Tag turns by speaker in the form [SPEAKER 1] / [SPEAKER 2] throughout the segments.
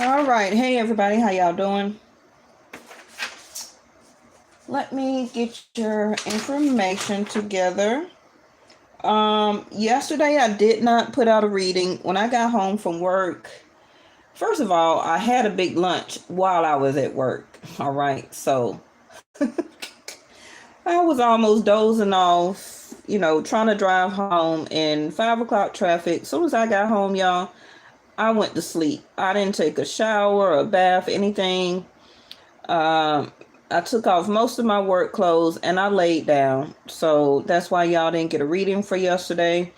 [SPEAKER 1] All right. Hey, everybody. How y'all doing? Let me get your information together. Yesterday I did not put out a reading. When I got home from work, first of all, I had a big lunch while I was at work. All right. So I was almost dozing off, trying to drive home in 5 o'clock traffic. As soon as I got home, y'all, I went to sleep. I didn't take a shower, a bath, anything. I took off most of my work clothes and I laid down. So that's why y'all didn't get a reading for yesterday.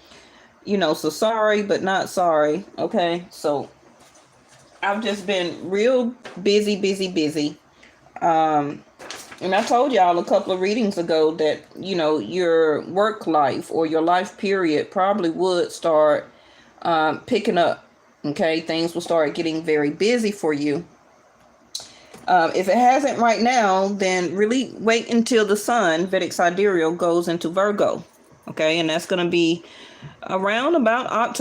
[SPEAKER 1] So sorry, but not sorry. Okay. So I've just been real busy, busy, busy. And I told y'all a couple of readings ago that, your work life or your life period probably would start picking up. Okay. Things will start getting very busy for you. If it hasn't right now, then really wait until the sun, Vedic Sidereal, goes into Virgo. Okay, and that's going to be around about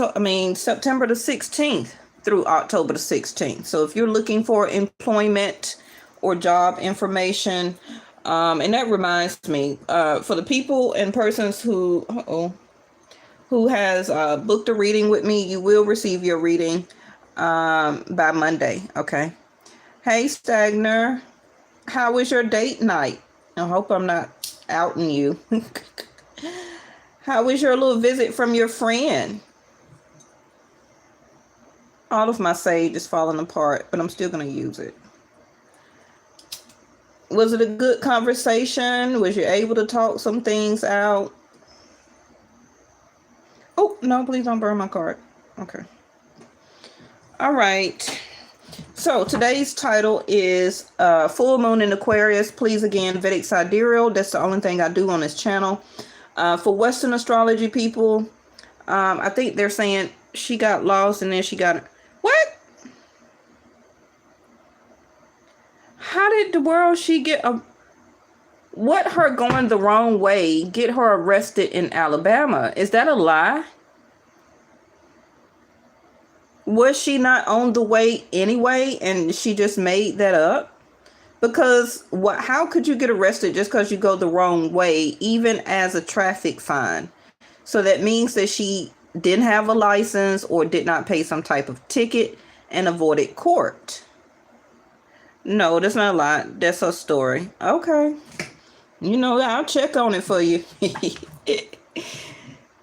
[SPEAKER 1] September the 16th through October the 16th. So if you're looking for employment or job information, and that reminds me, for the people and persons who has booked a reading with me, you will receive your reading by Monday. Okay. Hey, Stagner, how was your date night? I hope I'm not outing you. How was your little visit from your friend? All of my sage is falling apart, but I'm still going to use it. Was it a good conversation? Was you able to talk some things out? Oh, no, please don't burn my card. Okay. All right. So today's title is Full Moon in Aquarius. Please, again, Vedic Sidereal. That's the only thing I do on this channel. For Western astrology people, I think they're saying she got lost and then she got... What? How did the world she get a... What her going the wrong way get her arrested in Alabama? Is that a lie? Was she not on the way anyway and she just made that up? Because how could you get arrested just because you go the wrong way, even as a traffic fine? So that means that she didn't have a license or did not pay some type of ticket and avoided court. No, that's not a lie. That's her story. Okay. I'll check on it for you.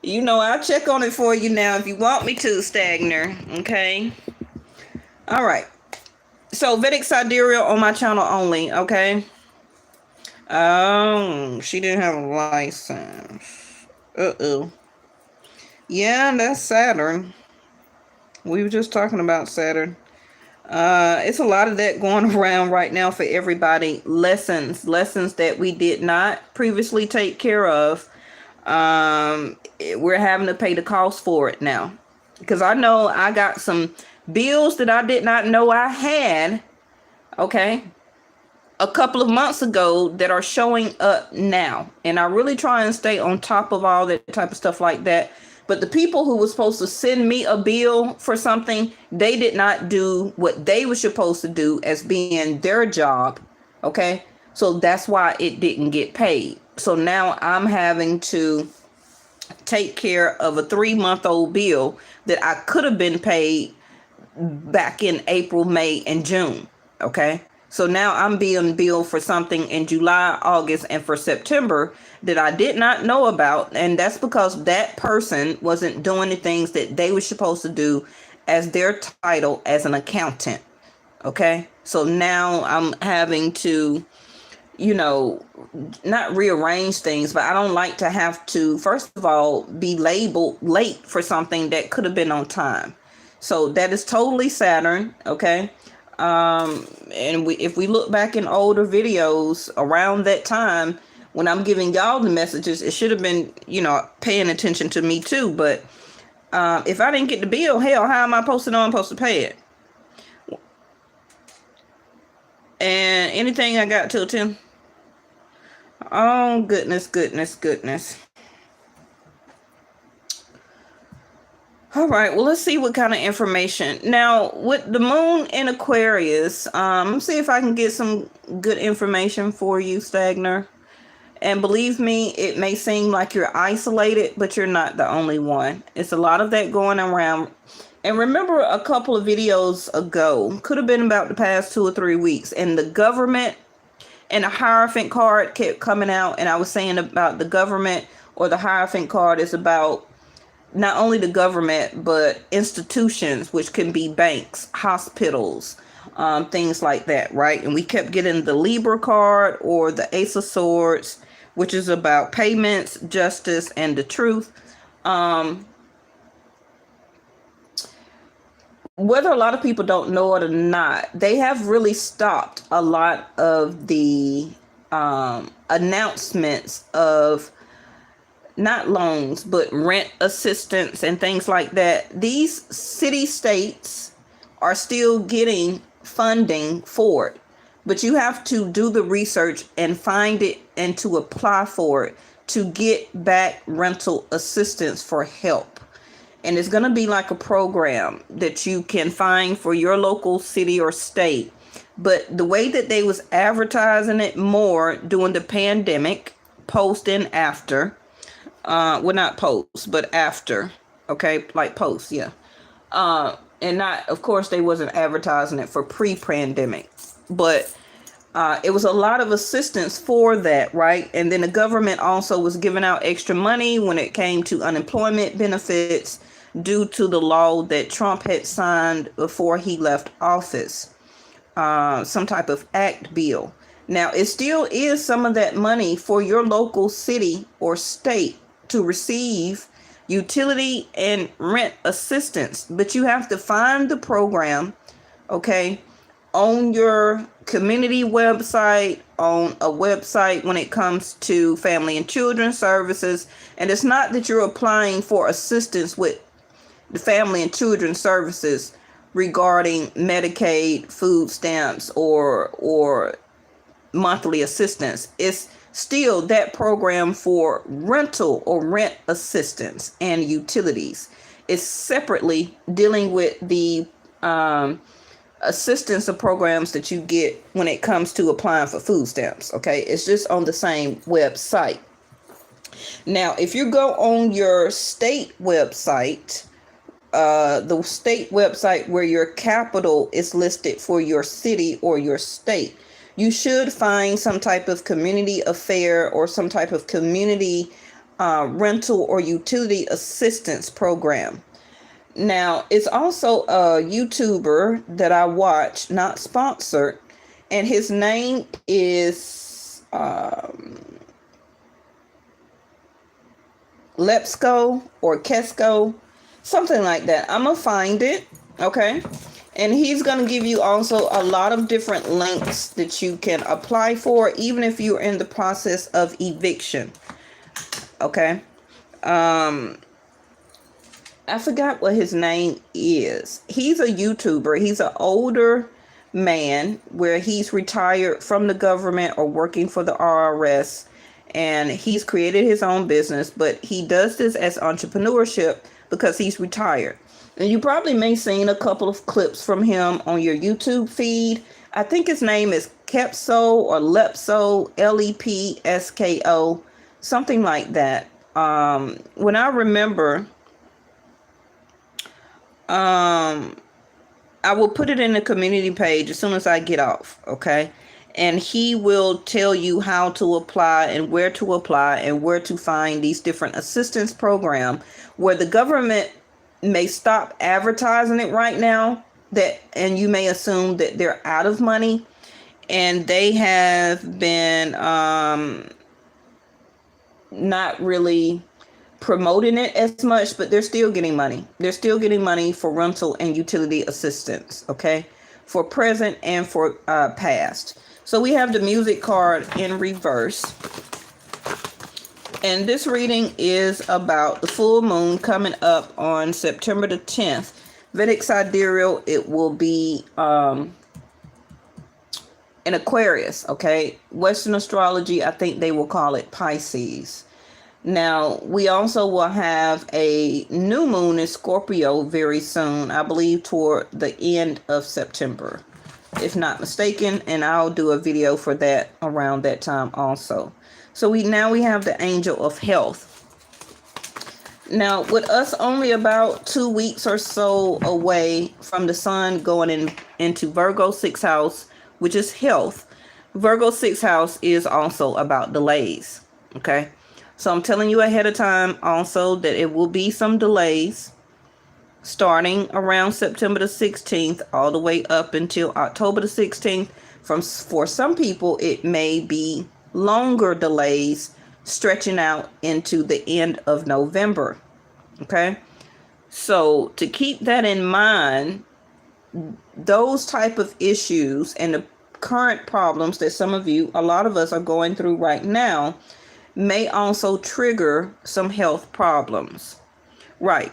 [SPEAKER 1] I'll check on it for you now if you want me to, Stagner. Okay. All right. So Vedic Sidereal on my channel only. Okay. Oh, she didn't have a license. Uh-oh. Yeah, that's Saturn. We were just talking about Saturn. It's a lot of that going around right now for everybody. Lessons that we did not previously take care of. We're having to pay the cost for it now, because I know I got some bills that I did not know I had, okay, a couple of months ago that are showing up now. And I really try and stay on top of all that type of stuff like that. But the people who were supposed to send me a bill for something, they did not do what they were supposed to do as being their job. Okay. So that's why it didn't get paid. So now I'm having to take care of a 3-month-old bill that I could have been paid back in April, May, and June. Okay. So now I'm being billed for something in July, August, and for September that I did not know about. And that's because that person wasn't doing the things that they were supposed to do as their title as an accountant. Okay. So now I'm having to, not rearrange things, but I don't like to have to, first of all, be labeled late for something that could have been on time. So that is totally Saturn. Okay. And if we look back in older videos around that time, when I'm giving y'all the messages, it should have been, paying attention to me too. But if I didn't get the bill, hell, how am I supposed to know I'm supposed to pay it? And anything I got till 10. Oh, goodness. All right, well, let's see what kind of information. Now, with the moon in Aquarius, see if I can get some good information for you, Stagner. And believe me, it may seem like you're isolated, but you're not the only one. It's a lot of that going around. And remember a couple of videos ago, could have been about the past 2 or 3 weeks, and the government and the Hierophant card kept coming out. And I was saying about the government, or the Hierophant card is about not only the government, but institutions, which can be banks, hospitals, things like that, right? And we kept getting the Libra card or the Ace of Swords, which is about payments, justice, and the truth. Whether a lot of people don't know it or not, they have really stopped a lot of the announcements of not loans, but rent assistance and things like that. These city states are still getting funding for it, but you have to do the research and find it and to apply for it to get back rental assistance for help. And it's going to be like a program that you can find for your local city or state. But the way that they was advertising it more during the pandemic, post and after, well, not post, but after, okay, like post, yeah. And not, of course, they wasn't advertising it for pre-pandemic, but it was a lot of assistance for that, right? And then the government also was giving out extra money when it came to unemployment benefits due to the law that Trump had signed before he left office, some type of act bill. Now, it still is some of that money for your local city or state to receive utility and rent assistance, but you have to find the program, okay, on your community website, on a website when it comes to family and children services. And it's not that you're applying for assistance with the family and children services regarding Medicaid, food stamps, or monthly assistance. It's still that program for rental or rent assistance and utilities. It's separately dealing with the assistance of programs that you get when it comes to applying for food stamps. Okay, it's just on the same website. Now, if you go on your state website, the state website where your capital is listed for your city or your state, you should find some type of community affair or some type of community rental or utility assistance program. Now, it's also a YouTuber that I watch, not sponsored, and his name is Lepsco or Kesco, something like that. I'm gonna find it, okay? And he's going to give you also a lot of different links that you can apply for, even if you're in the process of eviction. Okay. I forgot what his name is. He's a YouTuber. He's an older man where he's retired from the government or working for the IRS. And he's created his own business, but he does this as entrepreneurship because he's retired. And you probably may have seen a couple of clips from him on your YouTube feed. I think his name is Kepso or Lepso, Lepsko, something like that. When I remember, I will put it in the community page as soon as I get off, okay? And he will tell you how to apply and where to find these different assistance programs where the government may stop advertising it right now, and you may assume that they're out of money, and they have been not really promoting it as much, but they're still getting money. They're still getting money for rental and utility assistance, okay, for present and for past. So we have the music card in reverse. And this reading is about the full moon coming up on September the 10th. Vedic sidereal, it will be in Aquarius, okay? Western astrology, I think they will call it Pisces. Now, we also will have a new moon in Scorpio very soon, I believe toward the end of September, if not mistaken, and I'll do a video for that around that time also. So we have the angel of health. Now, with us only about 2 weeks or so away from the sun going into Virgo 6th house, which is health. Virgo 6th house is also about delays. Okay. So I'm telling you ahead of time also that it will be some delays starting around September the 16th all the way up until October the 16th. For some people, it may be longer delays stretching out into the end of November. Okay. So to keep that in mind, those type of issues and the current problems that a lot of us are going through right now may also trigger some health problems. Right.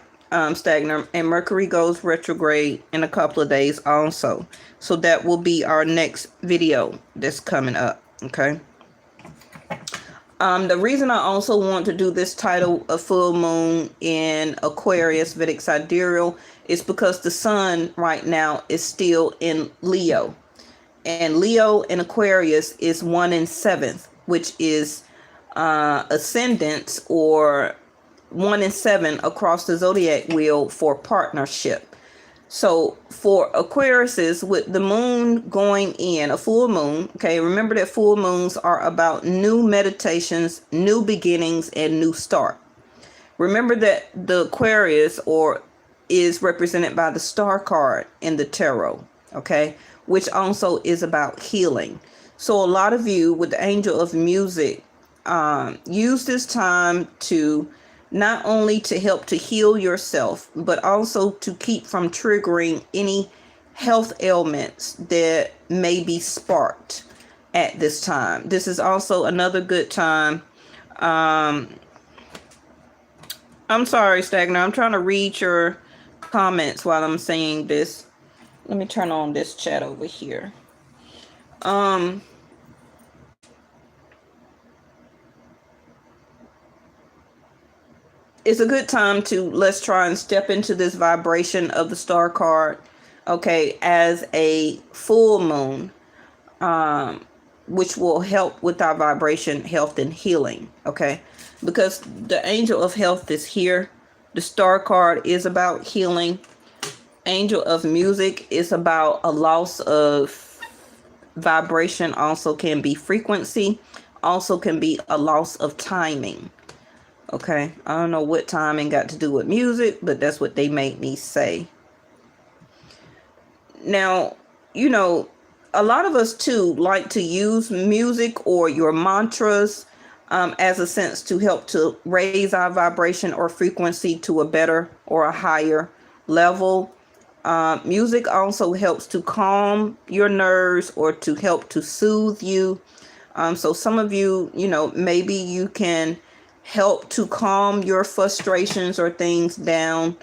[SPEAKER 1] Stagnant, and Mercury goes retrograde in a couple of days also. So that will be our next video that's coming up. Okay. The reason I also want to do this title of full moon in Aquarius Vedic Sidereal is because the sun right now is still in Leo. And Leo in Aquarius is 1 in 7th, which is ascendant, or 1 in 7 across the zodiac wheel for partnership. So for Aquariuses, with the moon going in, a full moon, okay, remember that full moons are about new meditations, new beginnings, and new start. Remember that the Aquarius is represented by the star card in the tarot, okay, which also is about healing. So a lot of you with the angel of music use this time to not only to help to heal yourself, but also to keep from triggering any health ailments that may be sparked at this time. This is also another good time. I'm sorry, Stagnant. I'm trying to read your comments while I'm saying this. Let me turn on this chat over here. It's a good time to let's try and step into this vibration of the star card, okay, as a full moon, which will help with our vibration, health, and healing, okay, because the angel of health is here. The star card is about healing. Angel of music is about a loss of vibration, also can be frequency, also can be a loss of timing. Okay, I don't know what timing got to do with music, but that's what they made me say. Now, a lot of us too like to use music or your mantras as a sense to help to raise our vibration or frequency to a better or a higher level. Music also helps to calm your nerves or to help to soothe you. So some of you, maybe you can help to calm your frustrations or things down,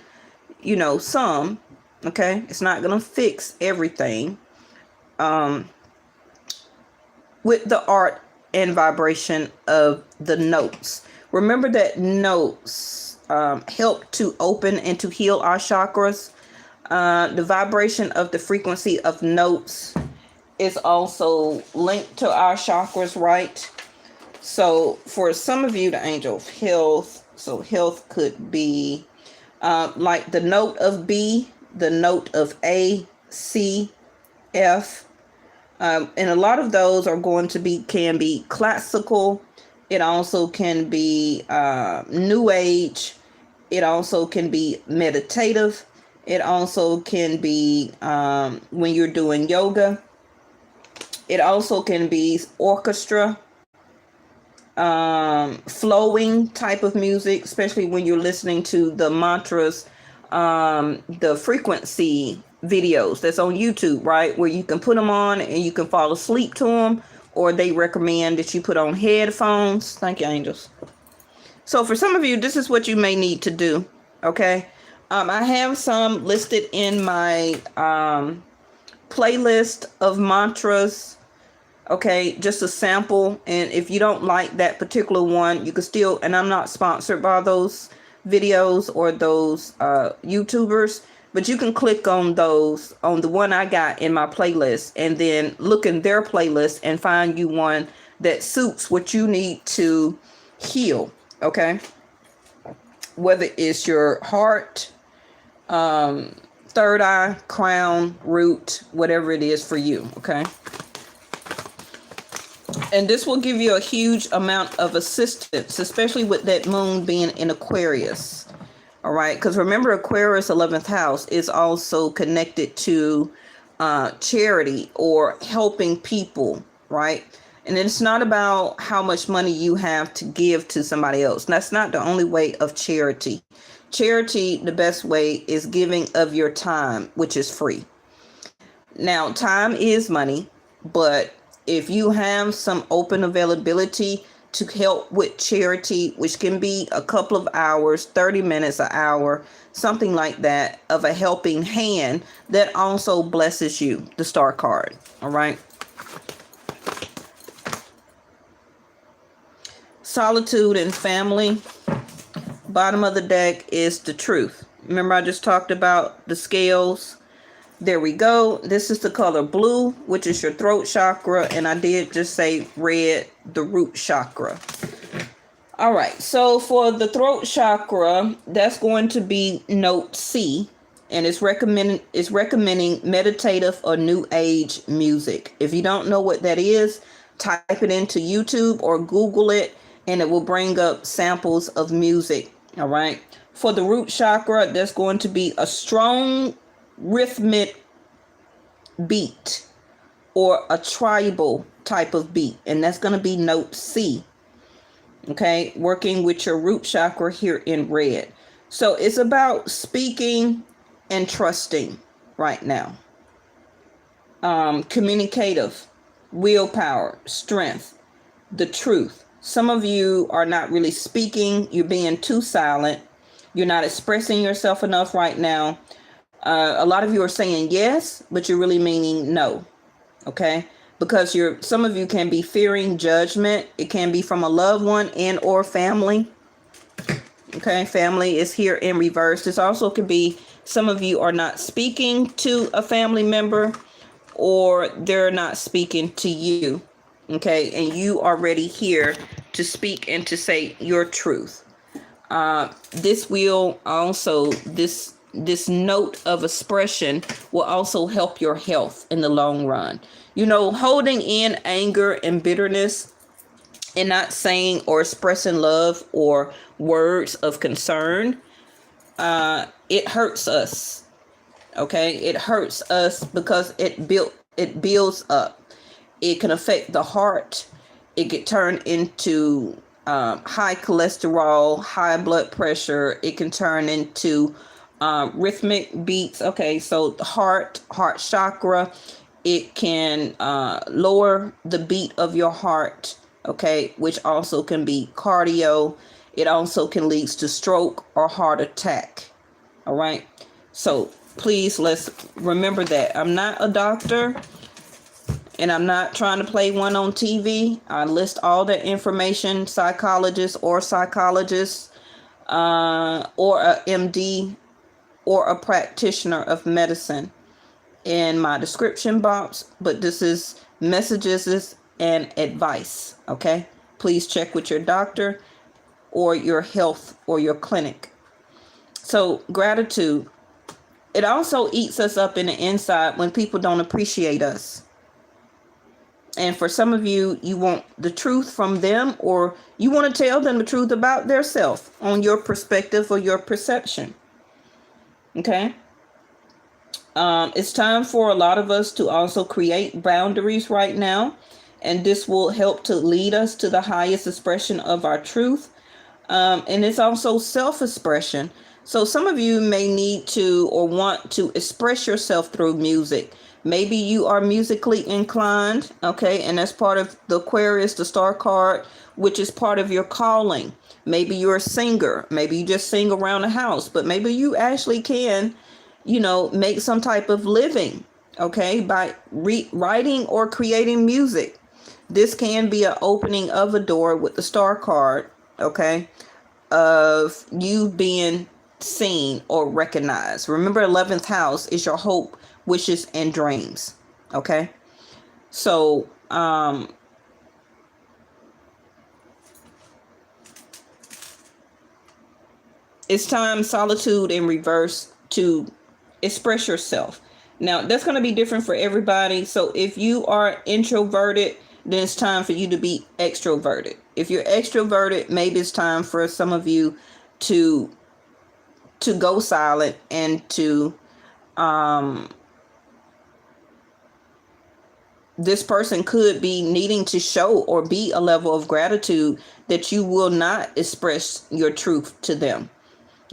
[SPEAKER 1] some, okay? It's not going to fix everything. With the art and vibration of the notes. Remember that notes help to open and to heal our chakras. The vibration of the frequency of notes is also linked to our chakras, right? So for some of you, the angel of health, so health could be like the note of B, the note of A, C, F. And a lot of those are can be classical. It also can be new age. It also can be meditative. It also can be when you're doing yoga. It also can be orchestra. Flowing type of music, especially when you're listening to the mantras, the frequency videos that's on YouTube, right? Where you can put them on and you can fall asleep to them, or they recommend that you put on headphones. Thank you, angels. So for some of you, this is what you may need to do. Okay. I have some listed in my playlist of mantras Okay, just a sample. And if you don't like that particular one, you can still, and I'm not sponsored by those videos or those YouTubers, but you can click on those, on the one I got in my playlist, and then look in their playlist and find you one that suits what you need to heal. Okay, whether it's your heart, third eye, crown, root, whatever it is for you. Okay. And this will give you a huge amount of assistance, especially with that moon being in Aquarius. All right. Because remember, Aquarius 11th house is also connected to charity or helping people. Right. And it's not about how much money you have to give to somebody else. That's not the only way of charity. Charity, the best way is giving of your time, which is free. Now, time is money, but if you have some open availability to help with charity, which can be a couple of hours, 30 minutes, an hour, something like that, of a helping hand, that also blesses you, the star card. All right. Solitude and family. Bottom of the deck is the truth. Remember, I just talked about the scales. There we go. This is the color blue, which is your throat chakra. And I did just say red, the root chakra. All right. So for the throat chakra, that's going to be note C. And it's recommending meditative or new age music. If you don't know what that is, type it into YouTube or Google it, and it will bring up samples of music. All right. For the root chakra, there's going to be a strong rhythmic beat or a tribal type of beat, and that's going to be note C. Okay, working with your root chakra here in red. So it's about speaking and trusting right now. Communicative, willpower, strength, the truth. Some of you are not really speaking. You're being too silent. You're not expressing yourself enough right now. A lot of you are saying yes, but you're really meaning no. Okay. Because some of you can be fearing judgment. It can be from a loved one and or family. Okay. Family is here in reverse. This also could be some of you are not speaking to a family member, or they're not speaking to you. Okay. And you are ready here to speak and to say your truth. This will also, this note of expression will also help your health in the long run. You know, holding in anger and bitterness and not saying or expressing love or words of concern, it hurts us. Okay, it hurts us because it builds up. It can affect the heart. It can turn into high cholesterol, high blood pressure. It can turn into rhythmic beats. Okay, so the heart chakra, it can lower the beat of your heart. Okay, which also can be cardio. It also can lead to stroke or heart attack. All right, so please, let's remember that. I'm not a doctor, and I'm not trying to play one on TV. I list all that information, psychologists or psychologists, or a MD or a practitioner of medicine in my description box. But this is messages and advice. Okay, please check with your doctor or your health or your clinic. So gratitude. It also eats us up in the inside when people don't appreciate us. And for some of you, you want the truth from them, or you want to tell them the truth about their self on your perspective or your perception. Okay. It's time for a lot of us to also create boundaries right now. And this will help to lead us to the highest expression of our truth. And it's also self-expression. So some of you may need to or want to express yourself through music. Maybe you are musically inclined, okay, and that's part of the Aquarius, the star card, which is part of your calling. Maybe you're a singer. Maybe you just sing around the house, but maybe you actually can, make some type of living, okay, by writing or creating music. This can be an opening of a door with the star card, okay, of you being seen or recognized. Remember, 11th house is your hope, wishes, and dreams, okay? So, it's time, solitude in reverse, to express yourself. Now, that's going to be different for everybody. So if you are introverted, then it's time for you to be extroverted. If you're extroverted, maybe it's time for some of you to go silent and to this person could be needing to show or be a level of gratitude that you will not express your truth to them.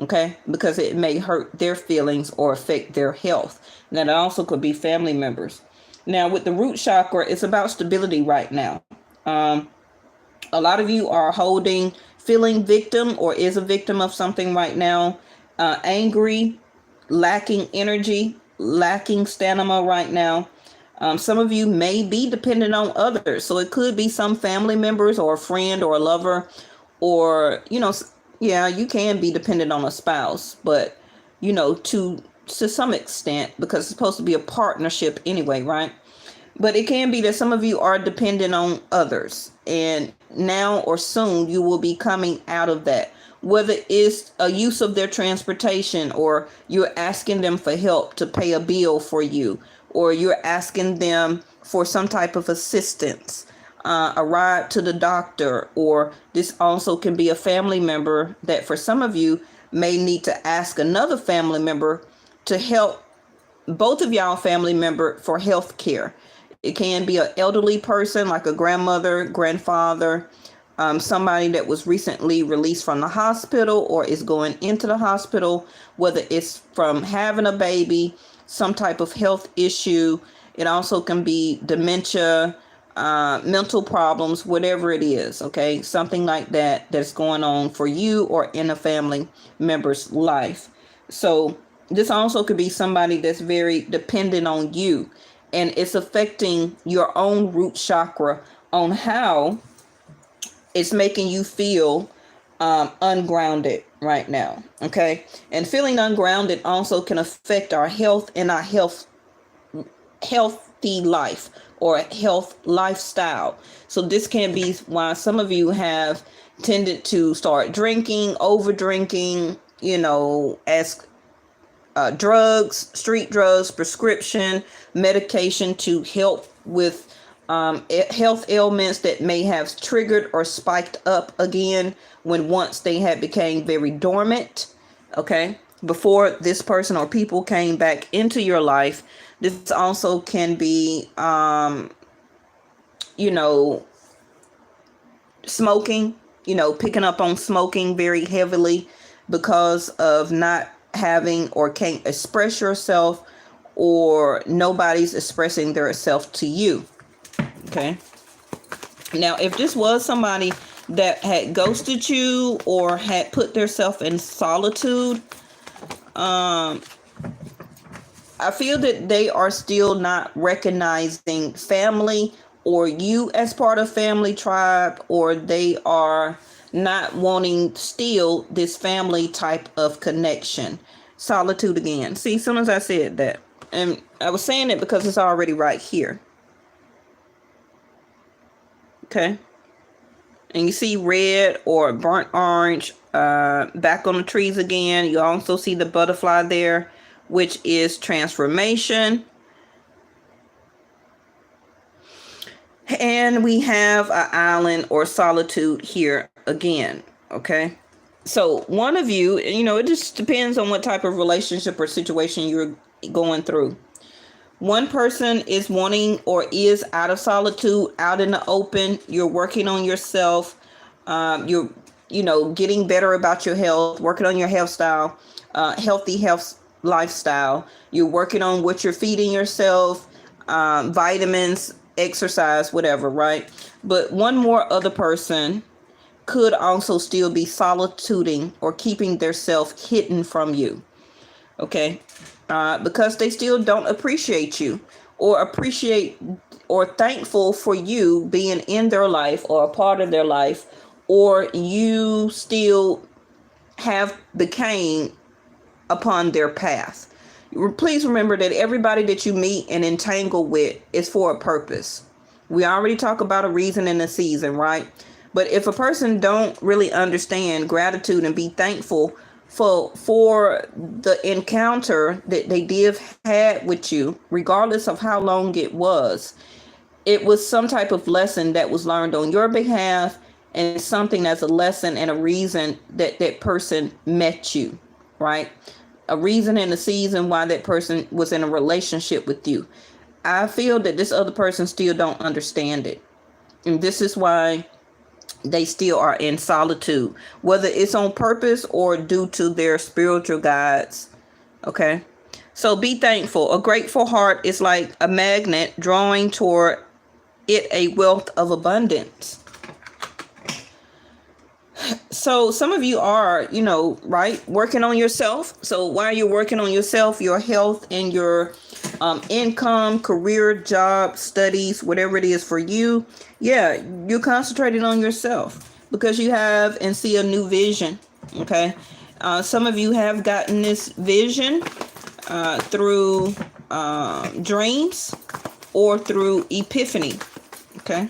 [SPEAKER 1] Okay, because it may hurt their feelings or affect their health. Now, that also could be family members. Now, with the root chakra, it's about stability right now. A lot of you are feeling victim or is a victim of something right now. Angry, lacking energy, lacking stamina right now. Some of you may be dependent on others. So it could be some family members or a friend or a lover, or, yeah, you can be dependent on a spouse, but, to some extent, because it's supposed to be a partnership anyway, right? But it can be that some of you are dependent on others, and now or soon you will be coming out of that, whether it's a use of their transportation, or you're asking them for help to pay a bill for you, or you're asking them for some type of assistance. A ride to the doctor, or this also can be a family member that for some of you may need to ask another family member to help both of y'all family member for health care. It can be an elderly person like a grandmother, grandfather, somebody that was recently released from the hospital or is going into the hospital, whether it's from having a baby, some type of health issue. It also can be dementia, mental problems, whatever it is, okay? Something like that's going on for you or in a family member's life. So this also could be somebody that's very dependent on you, and it's affecting your own root chakra on how it's making you feel ungrounded right now, okay? And feeling ungrounded also can affect our health and our healthy life or health lifestyle. So this can be why some of you have tended to start drinking, over drinking, as drugs, street drugs, prescription medication to help with health ailments that may have triggered or spiked up again when once they had became very dormant, okay, before this person or people came back into your life. This also can be, smoking, picking up on smoking very heavily because of not having or can't express yourself, or nobody's expressing their self to you. Okay. Now, if this was somebody that had ghosted you or had put themselves in solitude, I feel that they are still not recognizing family or you as part of family tribe, or they are not wanting still this family type of connection. Solitude again. See, as soon as I said that, and I was saying it because it's already right here. Okay. And you see red or burnt orange back on the trees again. You also see the butterfly there, which is transformation. And we have an island or solitude here again. Okay. So one of you, it just depends on what type of relationship or situation you're going through. One person is wanting or is out of solitude, out in the open. You're working on yourself. You're, getting better about your health, working on your health style, healthy health lifestyle. You're working on what you're feeding yourself, vitamins, exercise, whatever, right? But one more other person could also still be solituding or keeping their self hidden from you. Okay. Because they still don't appreciate you or or thankful for you being in their life or a part of their life, or you still have became upon their path. Please remember that everybody that you meet and entangle with is for a purpose. We already talked about a reason and a season, right? But if a person don't really understand gratitude and be thankful for the encounter that they did had with you, regardless of how long it was some type of lesson that was learned on your behalf, and something that's a lesson and a reason that that person met you, right? A reason and a season why that person was in a relationship with you. I feel that this other person still don't understand it. And this is why they still are in solitude, whether it's on purpose or due to their spiritual guides. Okay. So be thankful. A grateful heart is like a magnet drawing toward it a wealth of abundance. So some of you are, right, working on yourself. So while you're working on yourself, your health and your income, career, job, studies, whatever it is for you, you're concentrating on yourself because you have and see a new vision. Okay. Some of you have gotten this vision through dreams or through epiphany. Okay.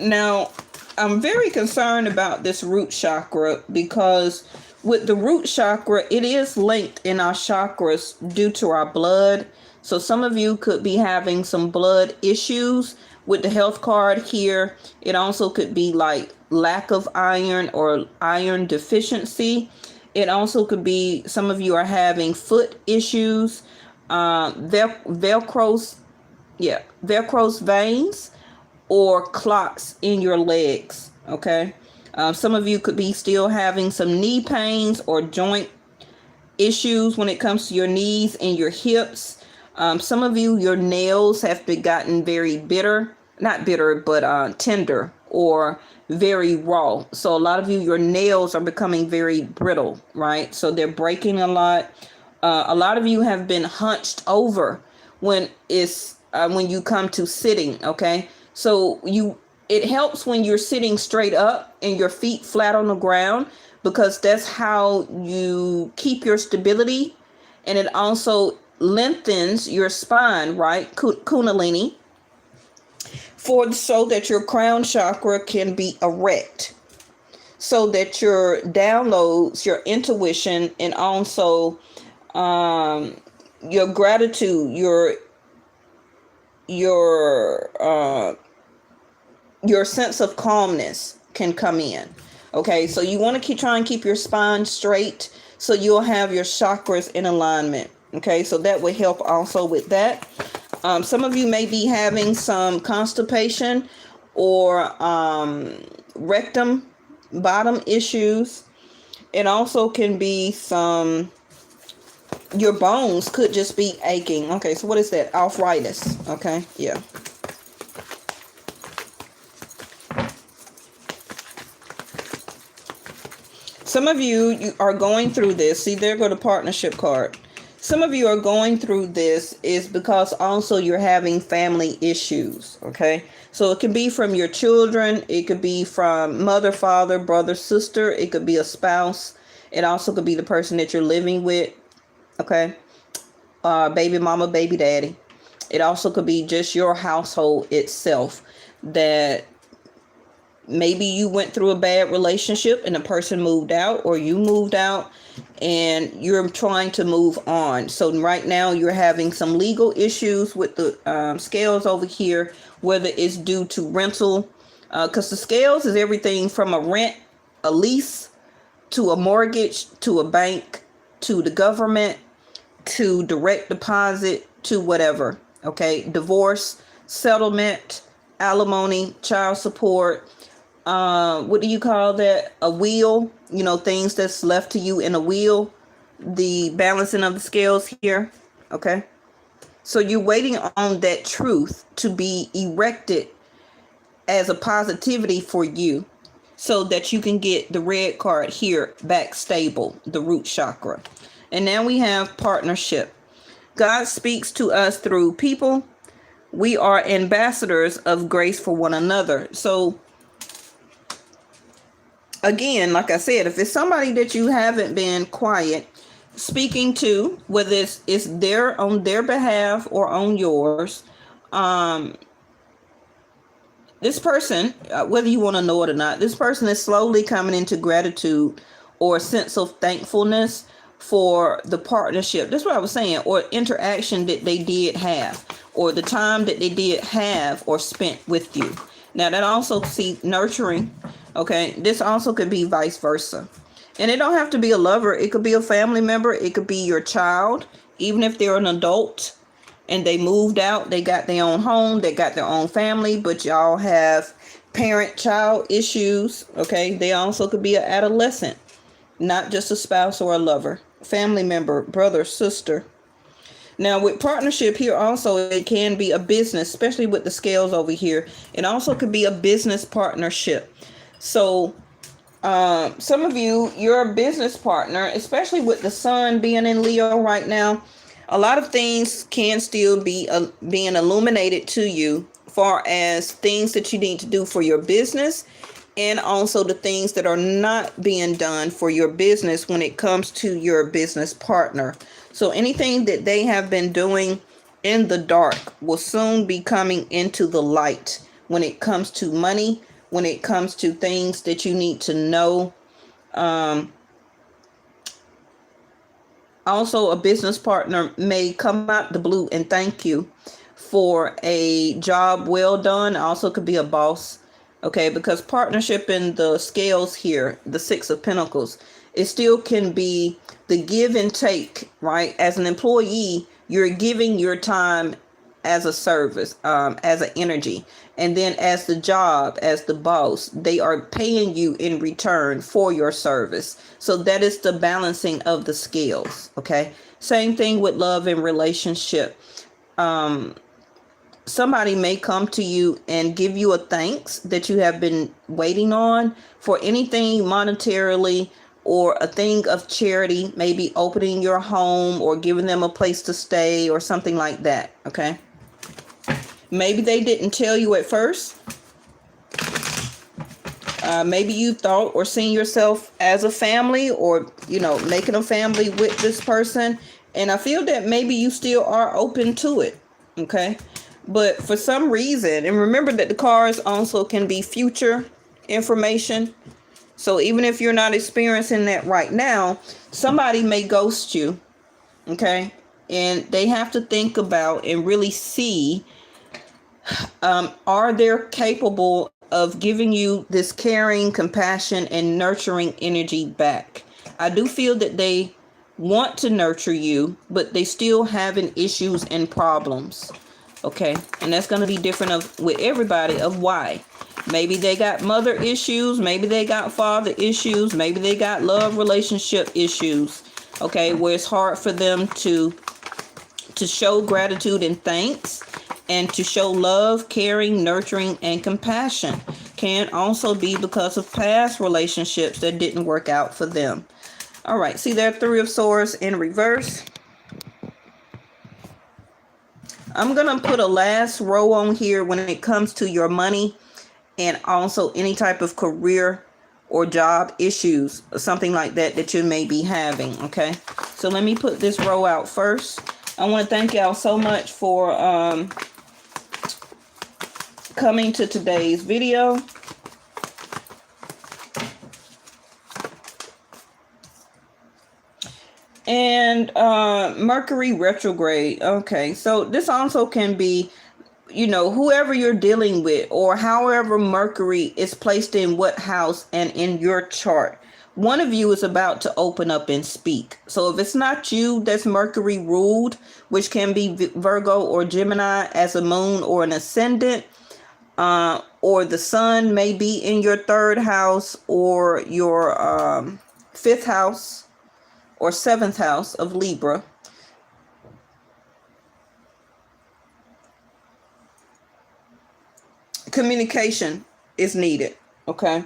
[SPEAKER 1] Now, I'm very concerned about this root chakra because with the root chakra, it is linked in our chakras due to our blood. So some of you could be having some blood issues with the health card here. It also could be like lack of iron or iron deficiency. It also could be some of you are having foot issues, Velcro's veins, or clots in your legs. Okay. Some of you could be still having some knee pains or joint issues when it comes to your knees and your hips. Some of you, your nails have been gotten very not bitter, but tender or very raw. So a lot of you, your nails are becoming very brittle, right? So they're breaking a lot. A lot of you have been hunched over when you come to sitting. Okay. So it helps when you're sitting straight up and your feet flat on the ground, because that's how you keep your stability. And it also lengthens your spine, right? Kundalini, so that your crown chakra can be erect, so that your downloads, your intuition, and also your gratitude, your sense of calmness can come in. Okay, so you want to try and keep your spine straight so you'll have your chakras in alignment. Okay, so that will help also with that. Some of you may be having some constipation or rectum bottom issues. It also can be your bones could just be aching. Okay, so what is that? Arthritis. Okay, yeah. Some of you are going through this. See, there go the partnership card. Some of you are going through this is because also you're having family issues. Okay, so it can be from your children. It could be from mother, father, brother, sister. It could be a spouse. It also could be the person that you're living with. Okay, baby mama, baby daddy. It also could be just your household itself, that maybe you went through a bad relationship and the person moved out, or you moved out and you're trying to move on. So right now you're having some legal issues with the scales over here, whether it's due to rental, because the scales is everything from a rent, a lease, to a mortgage, to a bank, to the government, to direct deposit, to whatever. Okay, divorce, settlement, alimony, child support. What do you call that? A wheel, things that's left to you in a wheel, the balancing of the scales here. Okay. So you're waiting on that truth to be erected as a positivity for you, so that you can get the red card here back stable, the root chakra. And now we have partnership. God speaks to us through people. We are ambassadors of grace for one another. So again, like I said, if it's somebody that you haven't been quiet speaking to, whether it's there on their behalf or on yours, um, this person, whether you want to know it or not, this person is slowly coming into gratitude or a sense of thankfulness for the partnership. That's what I was saying, or interaction that they did have, or the time that they did have or spent with you. Now that also see nurturing. Okay, this also could be vice versa. And it don't have to be a lover. It could be a family member. It could be your child, even if they're an adult and they moved out, they got their own home, they got their own family, but y'all have parent-child issues. Okay, they also could be an adolescent, not just a spouse or a lover, family member, brother, sister. Now with partnership here also, it can be a business, especially with the scales over here. It also could be a business partnership. So some of you, your business partner, especially with the sun being in Leo right now, a lot of things can still be being illuminated to you, far as things that you need to do for your business, and also the things that are not being done for your business when it comes to your business partner. So anything that they have been doing in the dark will soon be coming into the light when it comes to money, when it comes to things that you need to know. Also, a business partner may come out the blue and thank you for a job well done. Also could be a boss. Okay, because partnership in the scales here, the Six of Pentacles, it still can be the give and take, right? As an employee, you're giving your time as a service, as an energy. And then as the job, as the boss, they are paying you in return for your service. So that is the balancing of the scales. Okay. Same thing with love and relationship. Somebody may come to you and give you a thanks that you have been waiting on for anything monetarily or a thing of charity, maybe opening your home or giving them a place to stay or something like that. Okay. Maybe they didn't tell you at first. Maybe you thought or seen yourself as a family, or, making a family with this person. And I feel that maybe you still are open to it. Okay. But for some reason, and remember that the cards also can be future information. So even if you're not experiencing that right now, somebody may ghost you. Okay. And they have to think about and really see, are they capable of giving you this caring, compassion, and nurturing energy back? I do feel that they want to nurture you, but they still having issues and problems. Okay, and that's going to be different with everybody of why. Maybe they got mother issues, maybe they got father issues, maybe they got love relationship issues. Okay, where it's hard for them to show gratitude and thanks, and to show love, caring, nurturing, and compassion. Can also be because of past relationships that didn't work out for them. All right, see there, Three of Swords in reverse. I'm going to put a last row on here when it comes to your money and also any type of career or job issues, or something like that you may be having. Okay, so let me put this row out first. I want to thank y'all so much for coming to today's video. And Mercury retrograde. Okay, so this also can be, whoever you're dealing with, or however Mercury is placed in what house and in your chart. One of you is about to open up and speak. So if it's not you that's Mercury ruled, which can be Virgo or Gemini as a moon or an ascendant, or the sun may be in your third house or your fifth house or seventh house of Libra. Communication is needed. Okay.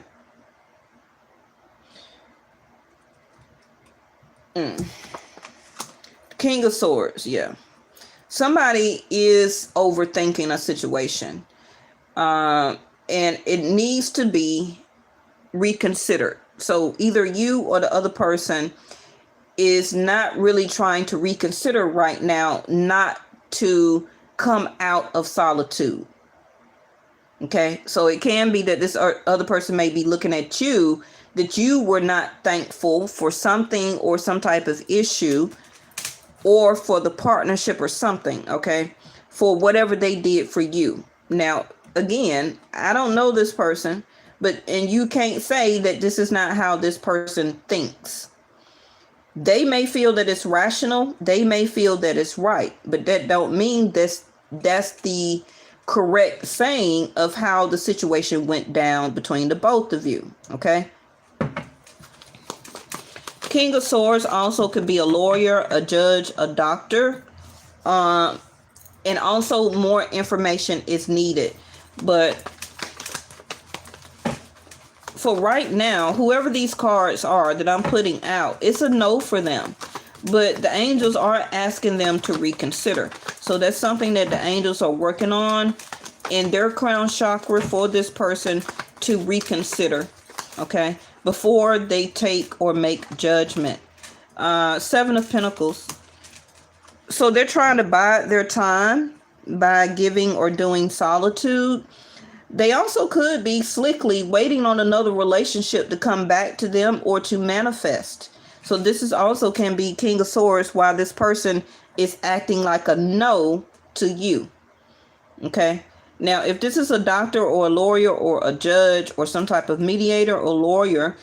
[SPEAKER 1] King of Swords. Yeah. somebody is overthinking a situation, and it needs to be reconsidered. So either you or the other person is not really trying to reconsider right now, not to come out of solitude. Okay, so it can be that this other person may be looking at you, that you were not thankful for something or some type of issue, or for the partnership or something, okay, for whatever they did for you. Now, again, I don't know this person, and you can't say that this is not how this person thinks. They may feel that it's rational, they may feel that it's right, but that don't mean that's the correct saying of how the situation went down between the both of you, okay? King of Swords also could be a lawyer, a judge, a doctor, and also more information is needed. But for right now, whoever these cards are that I'm putting out, it's a no for them. But the angels are asking them to reconsider. So that's something that the angels are working on in their crown chakra for this person to reconsider, okay, before they take or make judgment. 7 of Pentacles. So they're trying to bide their time by giving or doing solitude. They also could be slickly waiting on another relationship to come back to them or to manifest. So this is also can be King of Swords while this person is acting like a no to you. Okay. Now, if this is a doctor or a lawyer or a judge or some type of mediator or lawyer,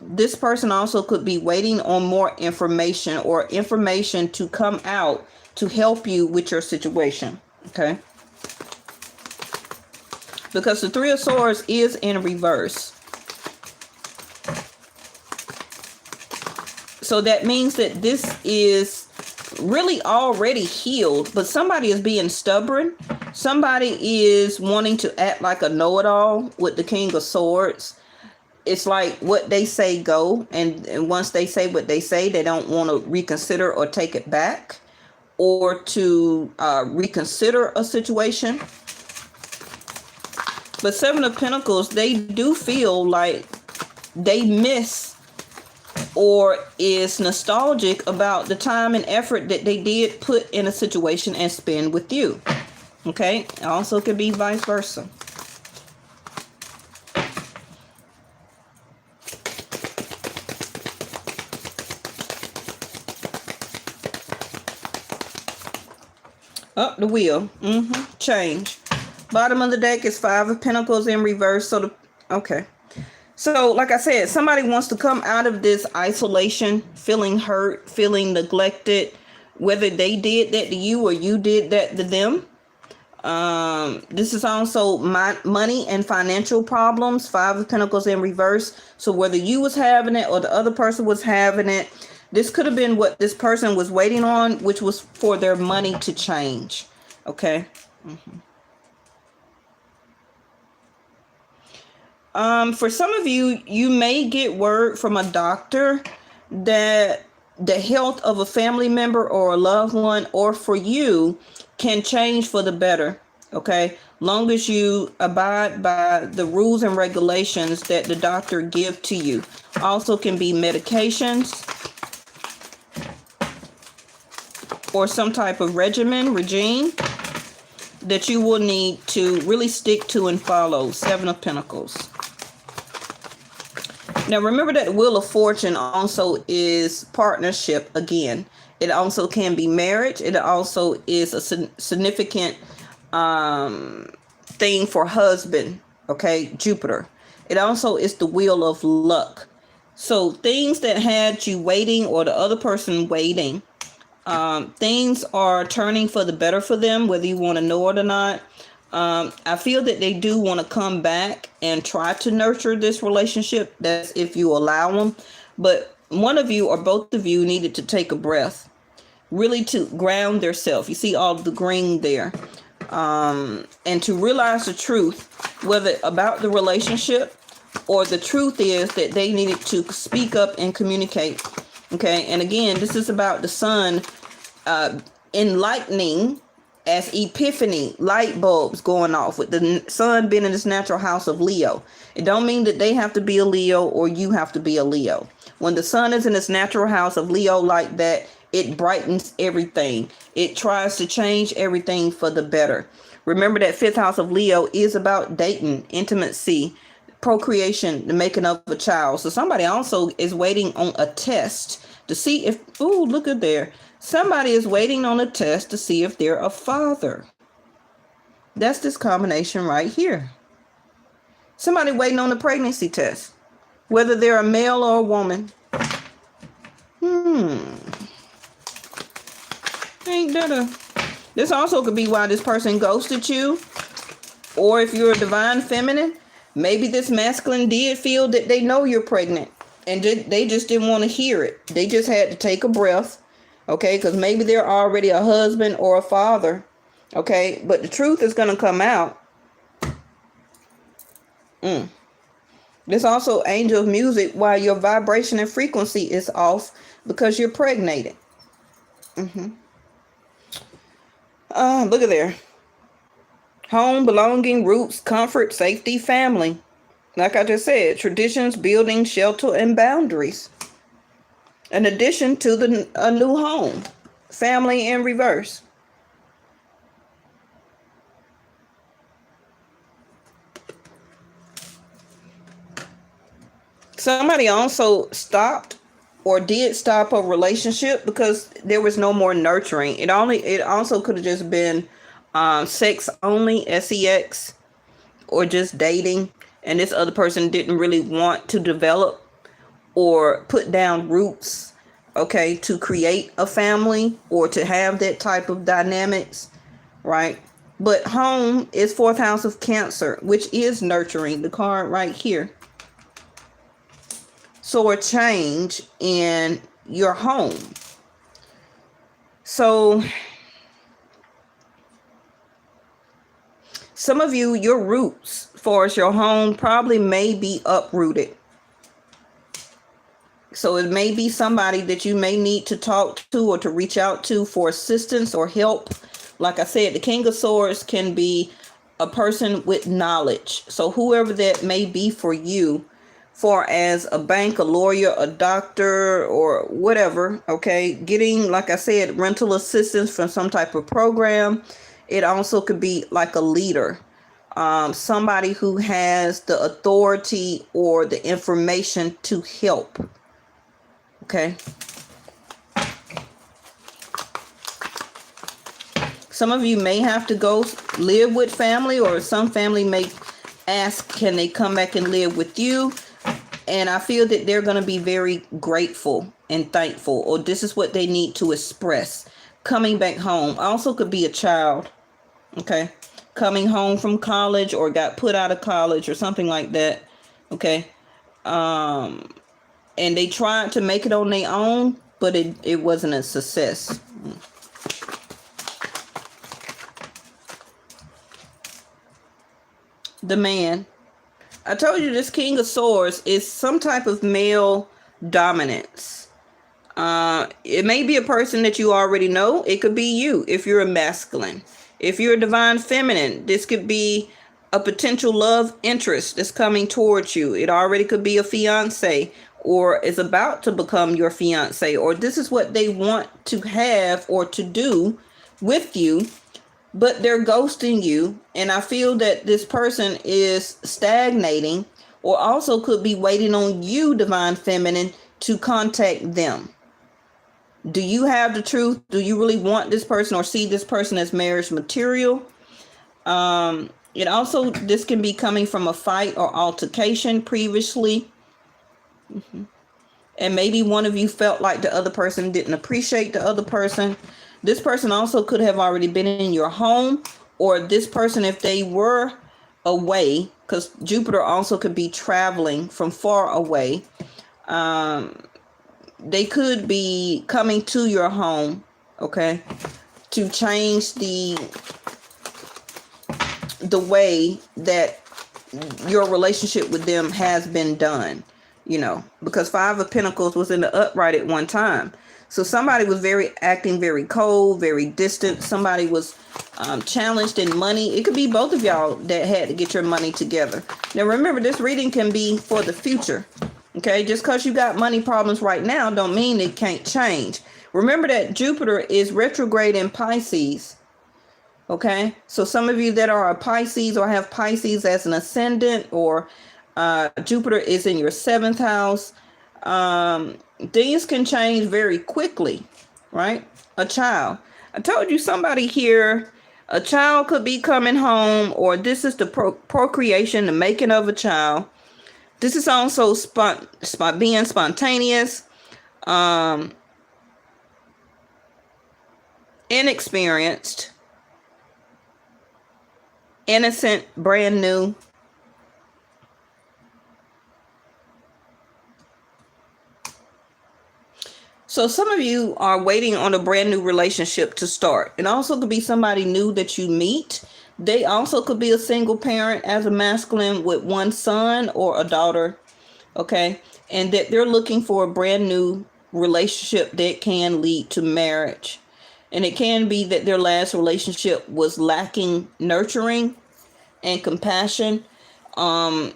[SPEAKER 1] this person also could be waiting on more information or information to come out to help you with your situation. Okay. Because the 3 of Swords is in reverse. So that means that this is really already healed, but somebody is being stubborn. Somebody is wanting to act like a know-it-all with the King of Swords. It's like what they say go, and once they say what they say, they don't want to reconsider or take it back or to reconsider a situation. But 7 of Pentacles, they do feel like they miss or is nostalgic about the time and effort that they did put in a situation and spend with you. Okay, it also could be vice versa. Up the wheel. Change. Bottom of the deck is 5 of Pentacles in reverse. So okay. So like I said, somebody wants to come out of this isolation, feeling hurt, feeling neglected, whether they did that to you or you did that to them. This is also money and financial problems. 5 of Pentacles in reverse. So whether you was having it or the other person was having it, this could have been what this person was waiting on, which was for their money to change. Okay. For some of you, you may get word from a doctor that the health of a family member or a loved one, or for you, can change for the better. Okay. Long as you abide by the rules and regulations that the doctor give to you. Also can be medications or some type of regime that you will need to really stick to and follow. 7 of Pentacles. Now, remember that the Wheel of Fortune also is partnership again. It also can be marriage. It also is a significant thing for husband. Okay, Jupiter. It also is the Wheel of Luck. So things that had you waiting or the other person waiting, things are turning for the better for them, whether you want to know it or not. I feel that they do want to come back and try to nurture this relationship. That's if you allow them. But one of you or both of you needed to take a breath, really to ground themselves. You see all the green there. And to realize the truth, whether about the relationship or the truth is that they needed to speak up and communicate. Okay. And again, this is about the sun enlightening as epiphany, light bulbs going off with the sun being in this natural house of Leo. It don't mean that they have to be a Leo or you have to be a Leo. When the sun is in its natural house of Leo like that, it brightens everything. It tries to change everything for the better. Remember that 5th house of Leo is about dating, intimacy, procreation, the making of a child. So somebody also is waiting on a test to see if, ooh, look at there. Somebody is waiting on a test to see if they're a father. That's this combination right here. Somebody waiting on a pregnancy test, whether they're a male or a woman. Ain't that a... This also could be why this person ghosted you. Or if you're a divine feminine, maybe this masculine did feel that they know you're pregnant and they just didn't want to hear it. They just had to take a breath. Okay, because maybe they're already a husband or a father. Okay, but the truth is going to come out. There's also angel of music while your vibration and frequency is off because you're pregnated. Look at there. Home, belonging, roots, comfort, safety, family. Like I just said, traditions, building, shelter, and boundaries. In addition to a new home, family in reverse. Somebody also stopped or did stop a relationship because there was no more nurturing. It also could have just been sex only, sex, or just dating, and this other person didn't really want to develop or put down roots, okay, to create a family or to have that type of dynamics, right? But home is 4th house of Cancer, which is nurturing, the card right here. So a change in your home. So some of you, your roots, as far as your home, probably may be uprooted. So it may be somebody that you may need to talk to or to reach out to for assistance or help. Like I said, the King of Swords can be a person with knowledge. So whoever that may be for you, for as a bank, a lawyer, a doctor, or whatever, okay, getting, like I said, rental assistance from some type of program. It also could be like a leader, somebody who has the authority or the information to help. Okay. Some of you may have to go live with family, or some family may ask, can they come back and live with you? And I feel that they're going to be very grateful and thankful, or this is what they need to express. Coming back home also could be a child. Okay. Coming home from college or got put out of college or something like that. Okay. And they tried to make it on their own, but it wasn't a success. The man. I told you this King of Swords is some type of male dominance. It may be a person that you already know. It could be you if you're a masculine. If you're a divine feminine, this could be a potential love interest that's coming towards you. It already could be a fiance or is about to become your fiance, or this is what they want to have or to do with you, but they're ghosting you. And I feel that this person is stagnating, or also could be waiting on you, divine feminine, to contact them. Do you have the truth? Do you really want this person or see this person as marriage material? It also, this can be coming from a fight or altercation previously. And maybe one of you felt like the other person didn't appreciate the other person. This person also could have already been in your home, or this person, if they were away, because Jupiter also could be traveling from far away. They could be coming to your home, okay, to change the way that your relationship with them has been done. because Five of Pentacles was in the upright at one time. So somebody was acting very cold, very distant. Somebody was challenged in money. It could be both of y'all that had to get your money together. Now remember, this reading can be for the future. Okay, just because you got money problems right now don't mean it can't change. Remember that Jupiter is retrograde in Pisces. Okay, so some of you that are a Pisces or have Pisces as an ascendant, or Jupiter is in your 7th house, things can change very quickly, right? A child. I told you somebody here, a child could be coming home, or this is the procreation, the making of a child. This is also being spontaneous, inexperienced, innocent, brand new. So some of you are waiting on a brand new relationship to start. It also could be somebody new that you meet. They also could be a single parent as a masculine with one son or a daughter. Okay. And that they're looking for a brand new relationship that can lead to marriage. And it can be that their last relationship was lacking nurturing and compassion. That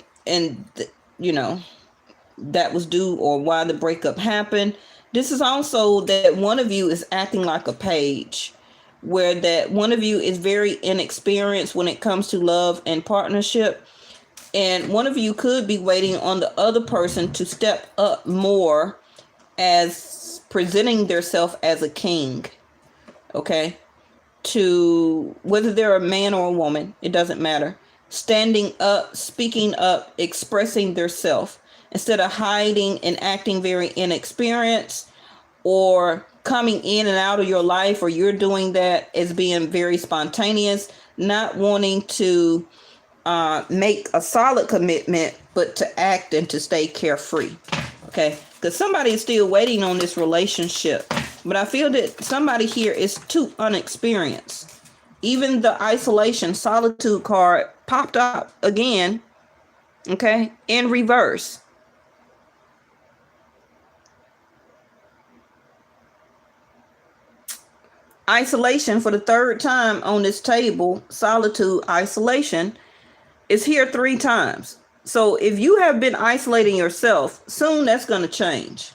[SPEAKER 1] was due or why the breakup happened. This is also that one of you is acting like a page, where that one of you is very inexperienced when it comes to love and partnership. And one of you could be waiting on the other person to step up more as presenting themselves as a king. Okay. To whether they're a man or a woman, it doesn't matter. Standing up, speaking up, expressing themselves instead of hiding and acting very inexperienced or coming in and out of your life, or you're doing that as being very spontaneous, not wanting to make a solid commitment, but to act and to stay carefree. Okay, because somebody is still waiting on this relationship, but I feel that somebody here is too unexperienced. Even the isolation, solitude card popped up again, okay, in reverse. Isolation for the third time on this table, solitude, isolation, is here 3 times. So if you have been isolating yourself, soon that's going to change.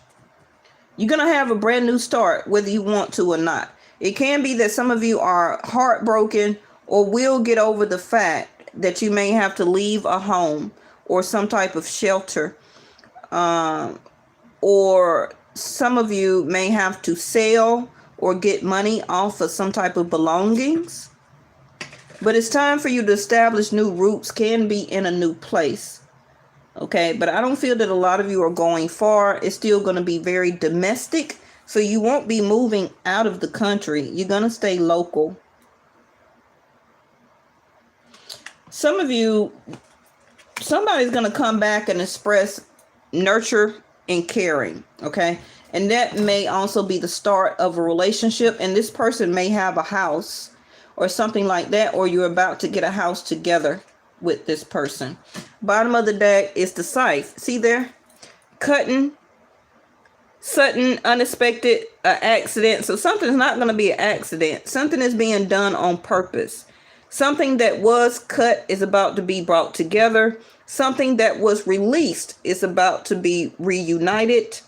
[SPEAKER 1] You're going to have a brand new start, whether you want to or not. It can be that some of you are heartbroken or will get over the fact that you may have to leave a home or some type of shelter. Or some of you may have to sell or get money off of some type of belongings. But it's time for you to establish new roots, can be in a new place. Okay, but I don't feel that a lot of you are going far. It's still going to be very domestic. So you won't be moving out of the country. You're going to stay local. Some of you, somebody's going to come back and express nurture and caring. Okay. And that may also be the start of a relationship. And this person may have a house or something like that, or you're about to get a house together with this person. Bottom of the deck is the scythe. See there? Cutting, sudden, unexpected accident. So something's not going to be an accident. Something is being done on purpose. Something that was cut is about to be brought together. Something that was released is about to be reunited.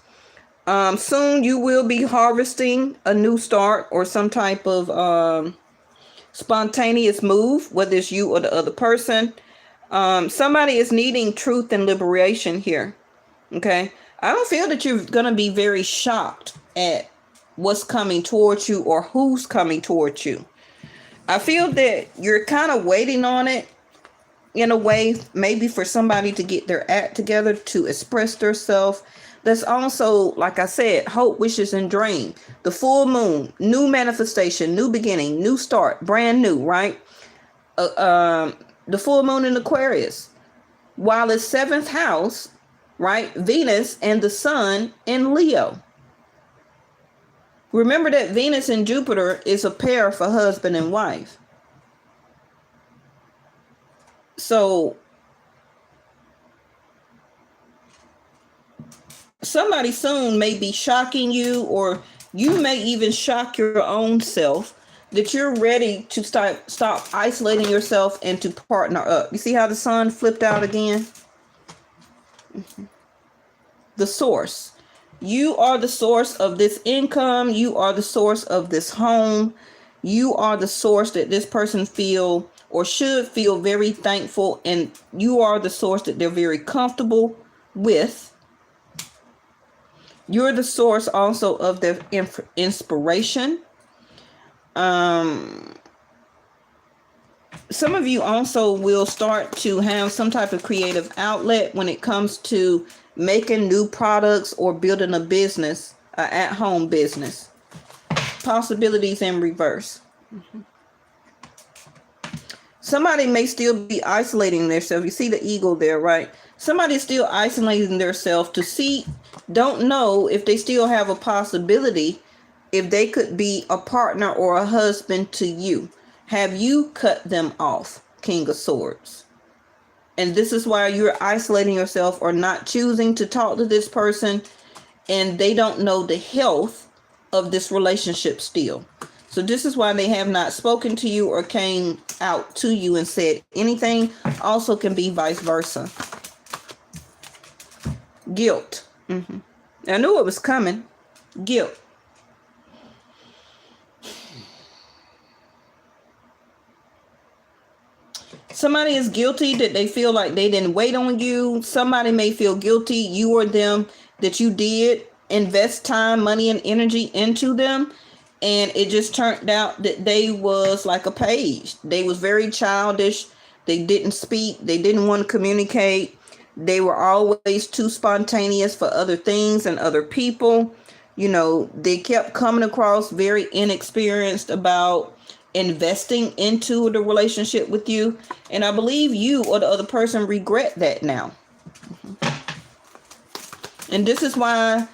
[SPEAKER 1] Soon you will be harvesting a new start or some type of spontaneous move, whether it's you or the other person. Somebody is needing truth and liberation here. Okay. I don't feel that you're going to be very shocked at what's coming towards you or who's coming towards you. I feel that you're kind of waiting on it in a way, maybe for somebody to get their act together, to express themselves. That's also, like I said, hope, wishes, and dream. The full moon, new manifestation, new beginning, new start, brand new, right? The full moon in Aquarius, while it's 7th house, right? Venus and the sun in Leo. Remember that Venus and Jupiter is a pair for husband and wife. So somebody soon may be shocking you, or you may even shock your own self, that you're ready to stop isolating yourself and to partner up. You see how the sun flipped out again? The source. You are the source of this income. You are the source of this home. You are the source that this person feel or should feel very thankful, and you are the source that they're very comfortable with. You're the source also of their inspiration. Some of you also will start to have some type of creative outlet when it comes to making new products or building a business, an at-home business. Possibilities in reverse. Somebody may still be isolating themselves. You see the eagle there, right? Somebody's still isolating themselves to see, don't know if they still have a possibility, if they could be a partner or a husband to you. Have you cut them off? King of Swords. And this is why you're isolating yourself or not choosing to talk to this person, and they don't know the health of this relationship still. So this is why they have not spoken to you or came out to you and said anything. Also can be vice versa. Guilt. I knew it was coming. Guilt. Somebody is guilty that they feel like they didn't wait on you. Somebody may feel guilty, you or them, that you did invest time, money, and energy into them, and it just turned out that they was like a page. They was very childish. They didn't speak. They didn't want to communicate. They were always too spontaneous for other things and other people. You know, they kept coming across very inexperienced about investing into the relationship with you. And I believe you or the other person regret that now. And this is why,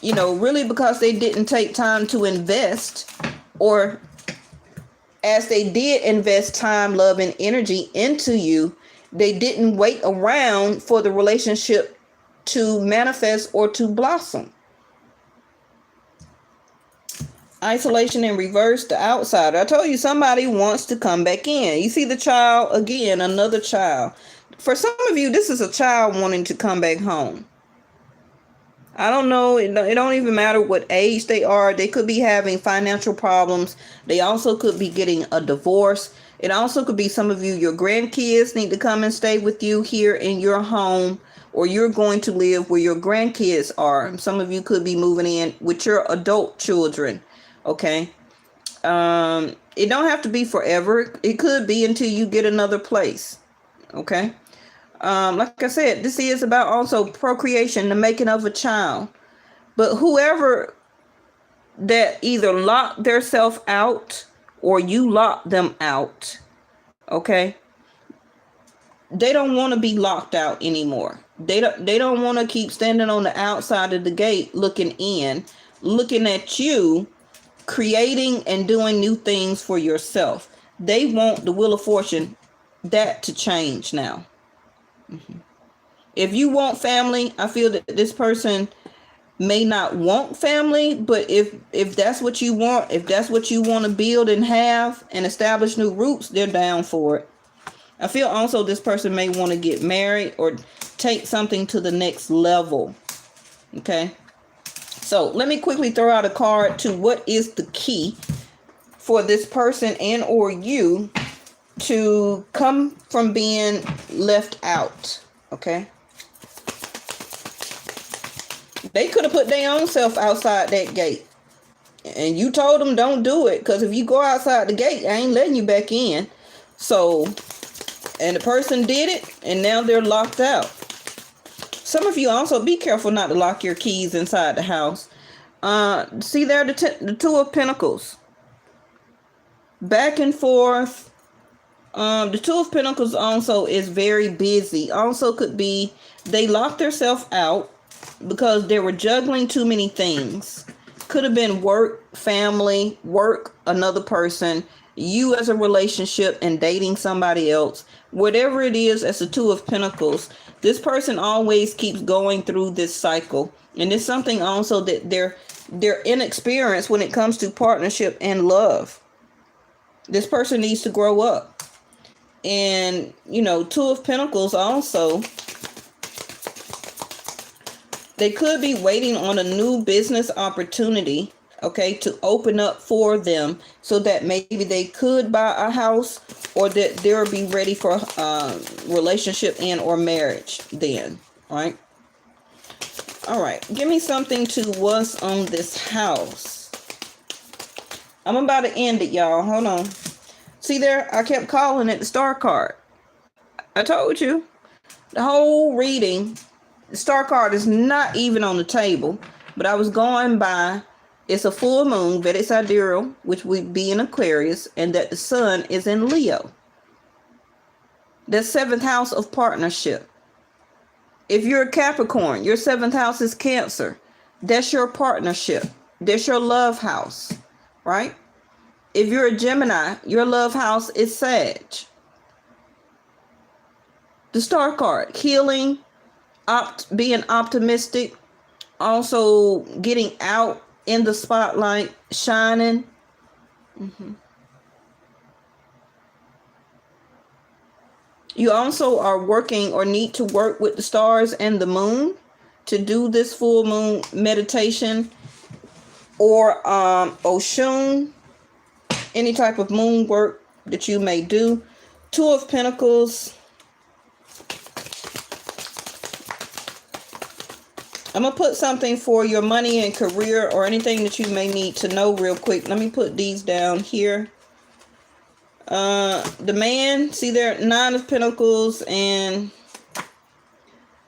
[SPEAKER 1] you know, really because they didn't take time to invest, or as they did invest time, love, and energy into you, they didn't wait around for the relationship to manifest or to blossom. Isolation in reverse, the outsider. I told you somebody wants to come back in. You see the child again, another child. For some of you, this is a child wanting to come back home. I don't know. It don't even matter what age they are. They could be having financial problems. They also could be getting a divorce. It also could be some of you, your grandkids need to come and stay with you here in your home, or you're going to live where your grandkids are. Some of you could be moving in with your adult children. Okay. It don't have to be forever. It could be until you get another place. Okay. Like I said, this is about also procreation, the making of a child. But whoever that either locked theirself out or you locked them out, okay, they don't want to be locked out anymore. They don't want to keep standing on the outside of the gate looking in, looking at you, creating and doing new things for yourself. They want the Wheel of Fortune, that to change now. If you want family, I feel that this person may not want family, but if that's what you want, if that's what you want to build and have and establish new roots, they're down for it. I feel also this person may want to get married or take something to the next level. Okay. So let me quickly throw out a card to what is the key for this person and or you to come from being left out. Okay. They could have put their own self outside that gate. And you told them don't do it, because if you go outside the gate, I ain't letting you back in. So, and the person did it, and now they're locked out. Some of you also be careful not to lock your keys inside the house. See there, the Two of Pentacles. Back and forth. The Two of Pentacles also is very busy. Also could be they locked themselves out because they were juggling too many things. Could have been work, family, work, another person, you as a relationship and dating somebody else. Whatever it is, as the Two of Pentacles, this person always keeps going through this cycle And it's something also that they're inexperienced when it comes to partnership and love. This person needs to grow up. And, you know, Two of Pentacles also, they could be waiting on a new business opportunity, okay, to open up for them so that maybe they could buy a house, or that they'll be ready for relationship and or marriage then, right? All right, give me something to what's on this house. I'm about to end it, y'all. Hold on. See there? I kept calling it the star card. I told you. The whole reading, the star card is not even on the table, but I was going by, it's a full moon, Vedic sidereal, which would be in Aquarius, and that the sun is in Leo. The 7th house of partnership. If you're a Capricorn, your 7th house is Cancer. That's your partnership. That's your love house, right? If you're a Gemini, your love house is Sag. The star card, healing, being optimistic, also getting out in the spotlight, shining. You also are working or need to work with the stars and the moon to do this full moon meditation, or Oshun, any type of moon work that you may do. Two of Pentacles. I'm going to put something for your money and career, or anything that you may need to know real quick. Let me put these down here. The man, see there, 9 of Pentacles and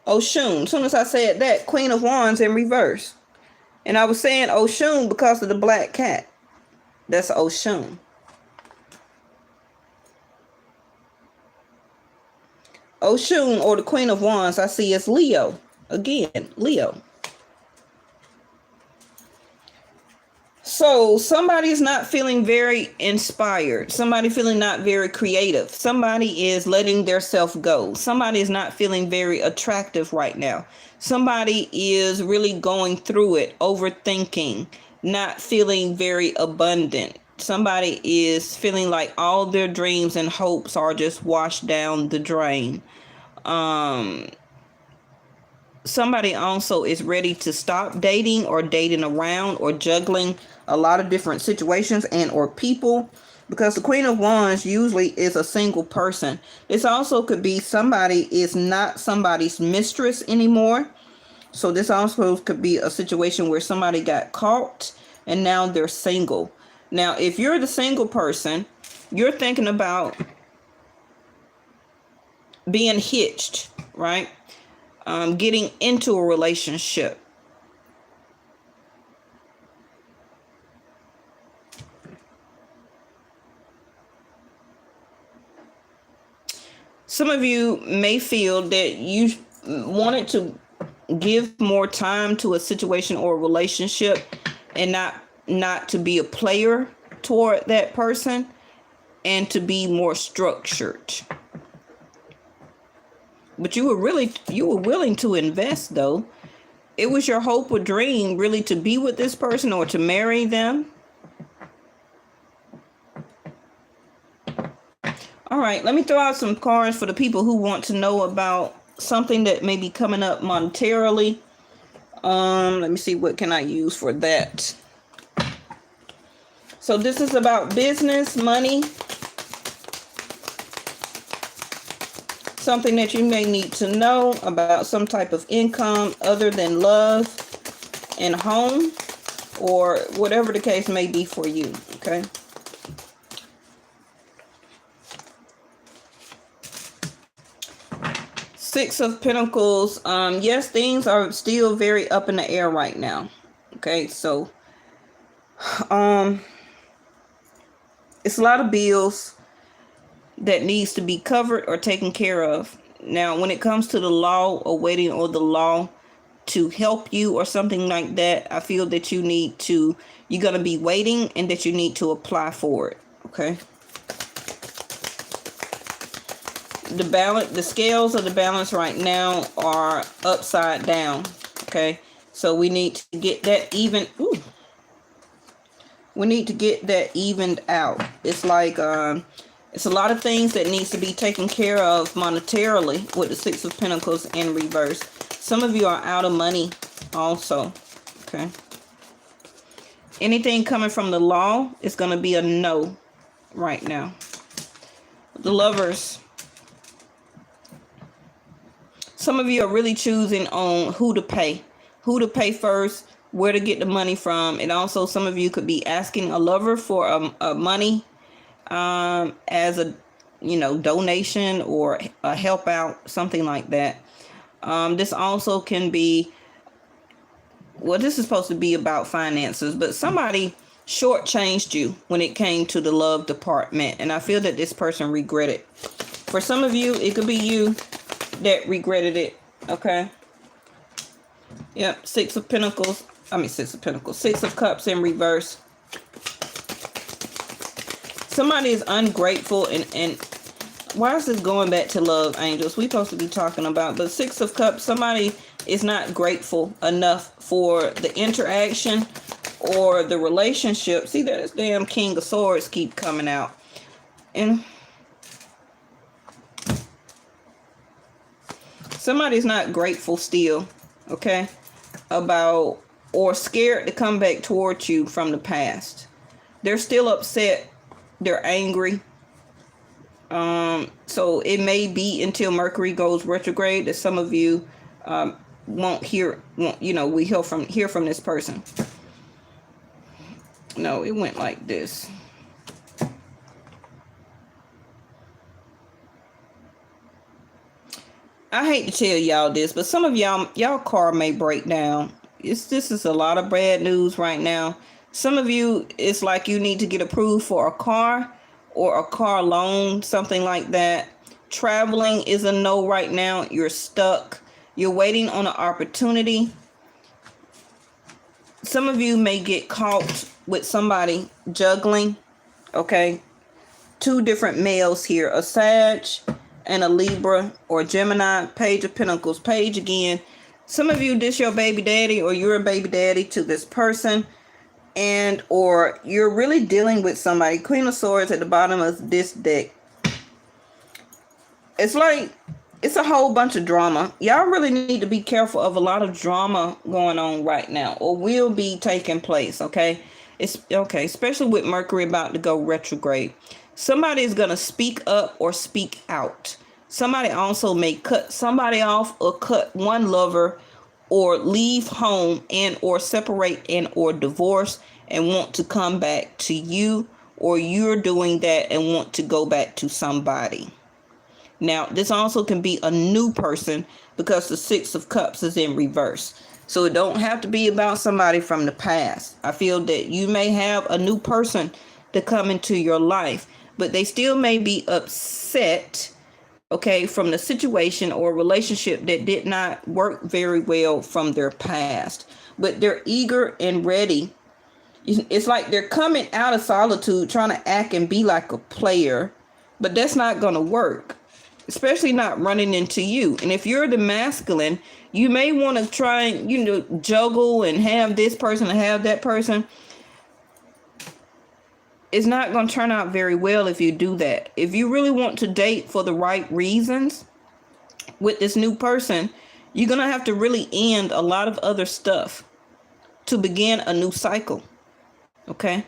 [SPEAKER 1] Oshun. As soon as I said that, Queen of Wands in reverse. And I was saying Oshun because of the black cat. That's Oshun. Oshun, or the Queen of Wands, I see as Leo. Again, Leo. So somebody is not feeling very inspired. Somebody feeling not very creative. Somebody is letting their self go. Somebody is not feeling very attractive right now. Somebody is really going through it, overthinking, not feeling very abundant. Somebody is feeling like all their dreams and hopes are just washed down the drain. Somebody also is ready to stop dating, or dating around, or juggling a lot of different situations and or people, because the Queen of Wands usually is a single person. This also could be somebody is not somebody's mistress anymore. So this also could be a situation where somebody got caught and now they're single. Now, if you're the single person, you're thinking about being hitched, right? Getting into a relationship. Some of you may feel that you wanted to give more time to a situation or a relationship, and not to be a player toward that person, and to be more structured. But you were willing to invest, though. It was your hope or dream really to be with this person or to marry them. All right, let me throw out some cards for the people who want to know about something that may be coming up monetarily. Let me see, what can I use for that? So this is about business, money. Something that you may need to know about, some type of income other than love and home, or whatever the case may be for you, okay? Six of Pentacles. Yes, things are still very up in the air right now. Okay, so it's a lot of bills that needs to be covered or taken care of. Now, when it comes to the law, or waiting on the law to help you or something like that, I feel that you're going to be waiting, and that you need to apply for it. Okay. The scales of the balance right now are upside down. Okay. So we need to get that even. We need to get that evened out. It's like it's a lot of things that needs to be taken care of monetarily with the Six of Pentacles in reverse. Some of you are out of money also. Okay. Anything coming from the law is going to be a no right now. The Lovers. Some of you are really choosing on who to pay. Who to pay first, where to get the money from. And also some of you could be asking a lover for a money as a, donation or a help out, something like that. This also can be, well, this is supposed to be about finances, but somebody shortchanged you when it came to the love department. And I feel that this person regretted. For some of you, it could be you that regretted it. Okay. Yep. Six of Pentacles. Six of Cups in reverse. Somebody is ungrateful and why is this going back to love, angels? We're supposed to be talking about, but Six of Cups, somebody is not grateful enough for the interaction or the relationship. See, that this damn King of Swords keep coming out. And somebody's not grateful still, okay, about or scared to come back towards you from the past. They're still upset. They're angry. So it may be until Mercury goes retrograde that some of you we hear from this person. No, it went like this. I hate to tell y'all this, but some of y'all car may break down. This is a lot of bad news right now. Some of you, it's like you need to get approved for a car or a car loan, something like that. Traveling is a no right now. You're stuck. You're waiting on an opportunity. Some of you may get caught with somebody juggling. Okay. Two different males here. A Sag and a Libra or Gemini. Page of Pentacles. Page again. Some of you, this your baby daddy or you're a baby daddy to this person. And or you're really dealing with somebody. Queen of Swords at the bottom of this deck. It's like it's a whole bunch of drama. Y'all really need to be careful of a lot of drama going on right now or will be taking place. Okay. It's okay. Especially with Mercury about to go retrograde. Somebody is going to speak up or speak out. Somebody also may cut somebody off or cut one lover or leave home and or separate and or divorce and want to come back to you, or you're doing that and want to go back to somebody. Now, this also can be a new person because the Six of Cups is in reverse. So it don't have to be about somebody from the past. I feel that you may have a new person to come into your life, but they still may be upset, okay, from the situation or relationship that did not work very well from their past. But they're eager and ready. It's like they're coming out of solitude, trying to act and be like a player, but that's not going to work, especially not running into you. And if you're the masculine, you may want to try and, juggle and have this person and have that person. It's not going to turn out very well if you do that. If you really want to date for the right reasons with this new person, you're going to have to really end a lot of other stuff to begin a new cycle. Okay.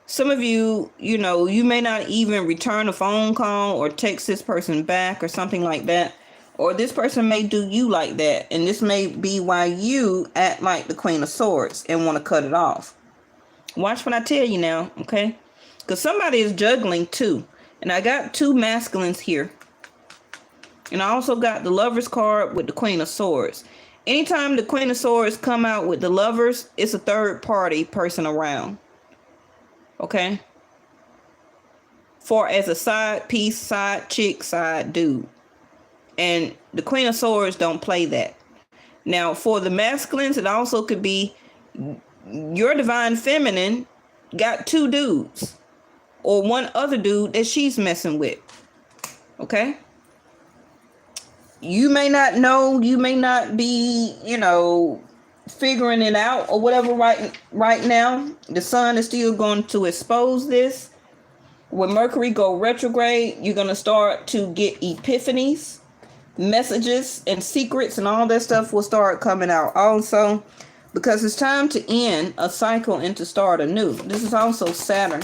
[SPEAKER 1] Some of you, you may not even return a phone call or text this person back or something like that. Or this person may do you like that. And this may be why you act like the Queen of Swords and want to cut it off. Watch what I tell you now, okay? Because somebody is juggling too. And I got two masculines here. And I also got the Lovers card with the Queen of Swords. Anytime the Queen of Swords come out with the Lovers, it's a third party person around. Okay? For as a side piece, side chick, side dude. And the Queen of Swords don't play that. Now, for the masculines, it also could be your divine feminine got two dudes or one other dude that she's messing with. Okay? You may not know, you may not be, figuring it out or whatever right now. The sun is still going to expose this. When Mercury go retrograde, you're going to start to get epiphanies, messages, and secrets, and all that stuff will start coming out also, because it's time to end a cycle and to start anew. This is also Saturn.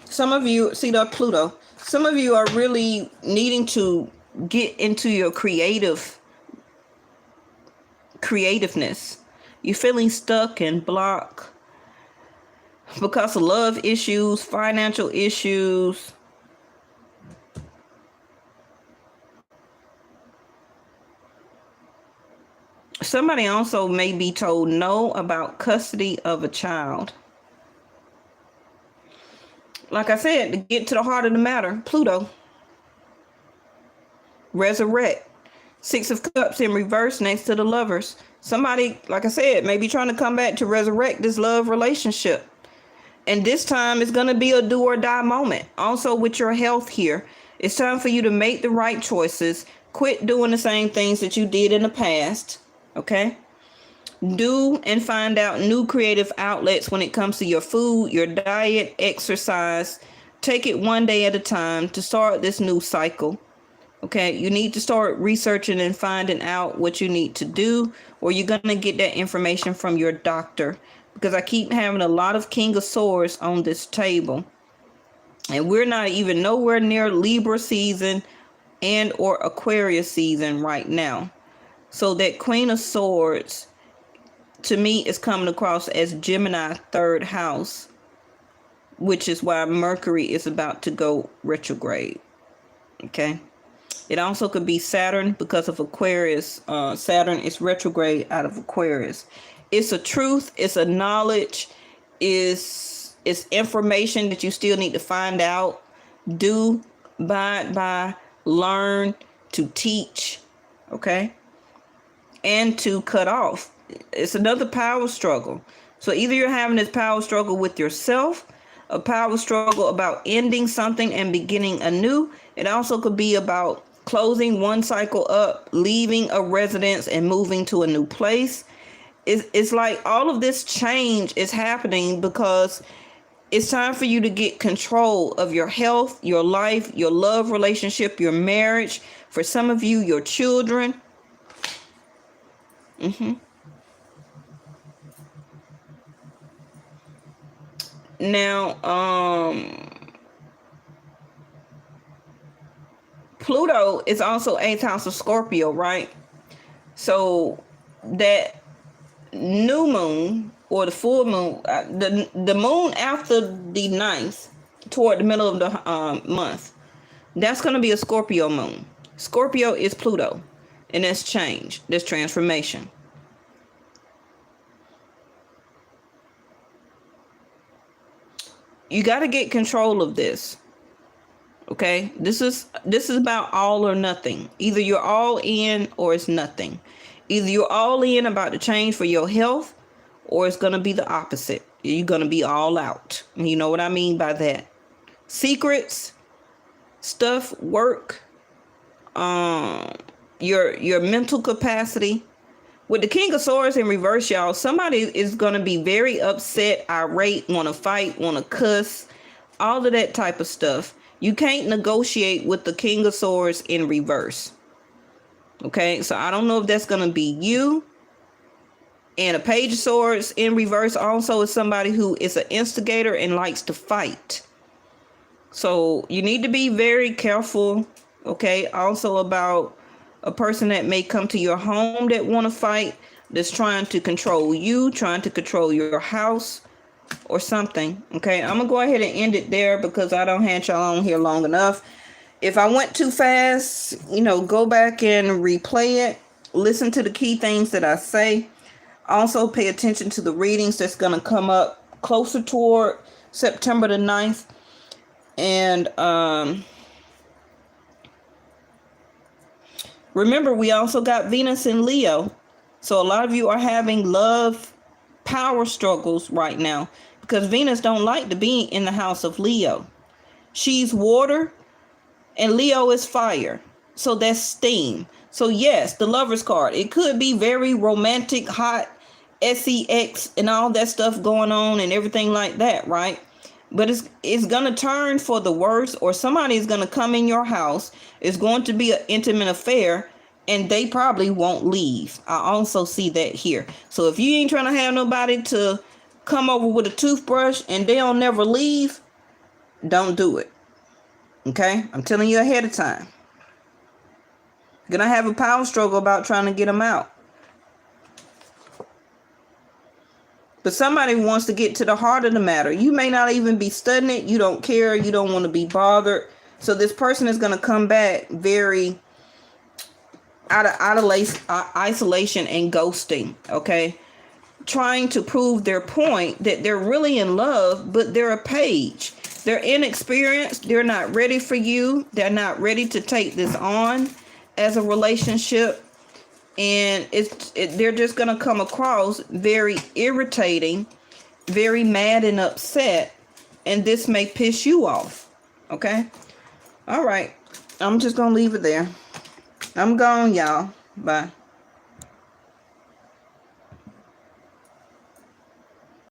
[SPEAKER 1] Some of you, see the Pluto, some of you are really needing to get into your creativeness. You're feeling stuck and blocked because of love issues, financial issues. Somebody also may be told no about custody of a child. Like I said, to get to the heart of the matter, Pluto. Resurrect. Six of Cups in reverse next to the Lovers. Somebody, like I said, may be trying to come back to resurrect this love relationship. And this time it's going to be a do or die moment. Also with your health here, it's time for you to make the right choices. Quit doing the same things that you did in the past. Okay? Do and find out new creative outlets when it comes to your food, your diet, exercise. Take it one day at a time to start this new cycle. Okay, you need to start researching and finding out what you need to do, or you're going to get that information from your doctor, because I keep having a lot of King of Swords on this table. And we're not even nowhere near Libra season and or Aquarius season right now. So that Queen of Swords, to me, is coming across as Gemini third house, which is why Mercury is about to go retrograde. Okay. It also could be Saturn because of Aquarius. Saturn is retrograde out of Aquarius. It's a truth. It's a knowledge. It's information that you still need to find out, do, abide by, learn, to teach. Okay. And to cut off. It's another power struggle. So either you're having this power struggle with yourself, a power struggle about ending something and beginning anew. It also could be about closing one cycle up, leaving a residence and moving to a new place. It's like all of this change is happening because it's time for you to get control of your health, your life, your love relationship, your marriage. For some of you, your children. Now, Pluto is also 8th house of Scorpio, right? So that new moon or the full moon, the moon after the 9th, toward the middle of the month, that's going to be a Scorpio moon. Scorpio is Pluto, and that's change, that's transformation. You got to get control of this. Okay, this is about all or nothing. Either you're all in or it's nothing. Either you're all in about the change for your health, or it's going to be the opposite. You're going to be all out. You know what I mean by that? Secrets, stuff, work, your mental capacity. With the King of Swords in reverse, y'all, somebody is going to be very upset, irate, want to fight, want to cuss, all of that type of stuff. You can't negotiate with the King of Swords in reverse. Okay, so I don't know if that's going to be you. And a Page of Swords in reverse also is somebody who is an instigator and likes to fight. So you need to be very careful, okay, also about a person that may come to your home that want to fight, that's trying to control you, trying to control your house or something. Okay, I'm gonna go ahead and end it there because I don't have y'all on here long enough. If I went too fast, go back and replay it. Listen to the key things that I say. Also pay attention to the readings that's gonna come up closer toward September the 9th. And remember, we also got Venus in Leo. So a lot of you are having love power struggles right now because Venus don't like to be in the house of Leo. She's water, and Leo is fire. So that's steam. So yes, the Lover's card. It could be very romantic, hot, sex, and all that stuff going on and everything like that, right? But it's gonna turn for the worse, or somebody is gonna come in your house. It's going to be an intimate affair, and they probably won't leave. I also see that here. So if you ain't trying to have nobody to come over with a toothbrush and they'll never leave, don't do it. Okay? I'm telling you ahead of time. You're gonna have a power struggle about trying to get them out. But somebody wants to get to the heart of the matter. You may not even be studying it. You don't care. You don't want to be bothered. So this person is going to come back very out of isolation and ghosting. Okay. Trying to prove their point that they're really in love, but they're a page. They're inexperienced. They're not ready for you. They're not ready to take this on as a relationship. And they're just going to come across very irritating, very mad and upset. And this may piss you off. Okay? All right. I'm just going to leave it there. I'm gone, y'all. Bye.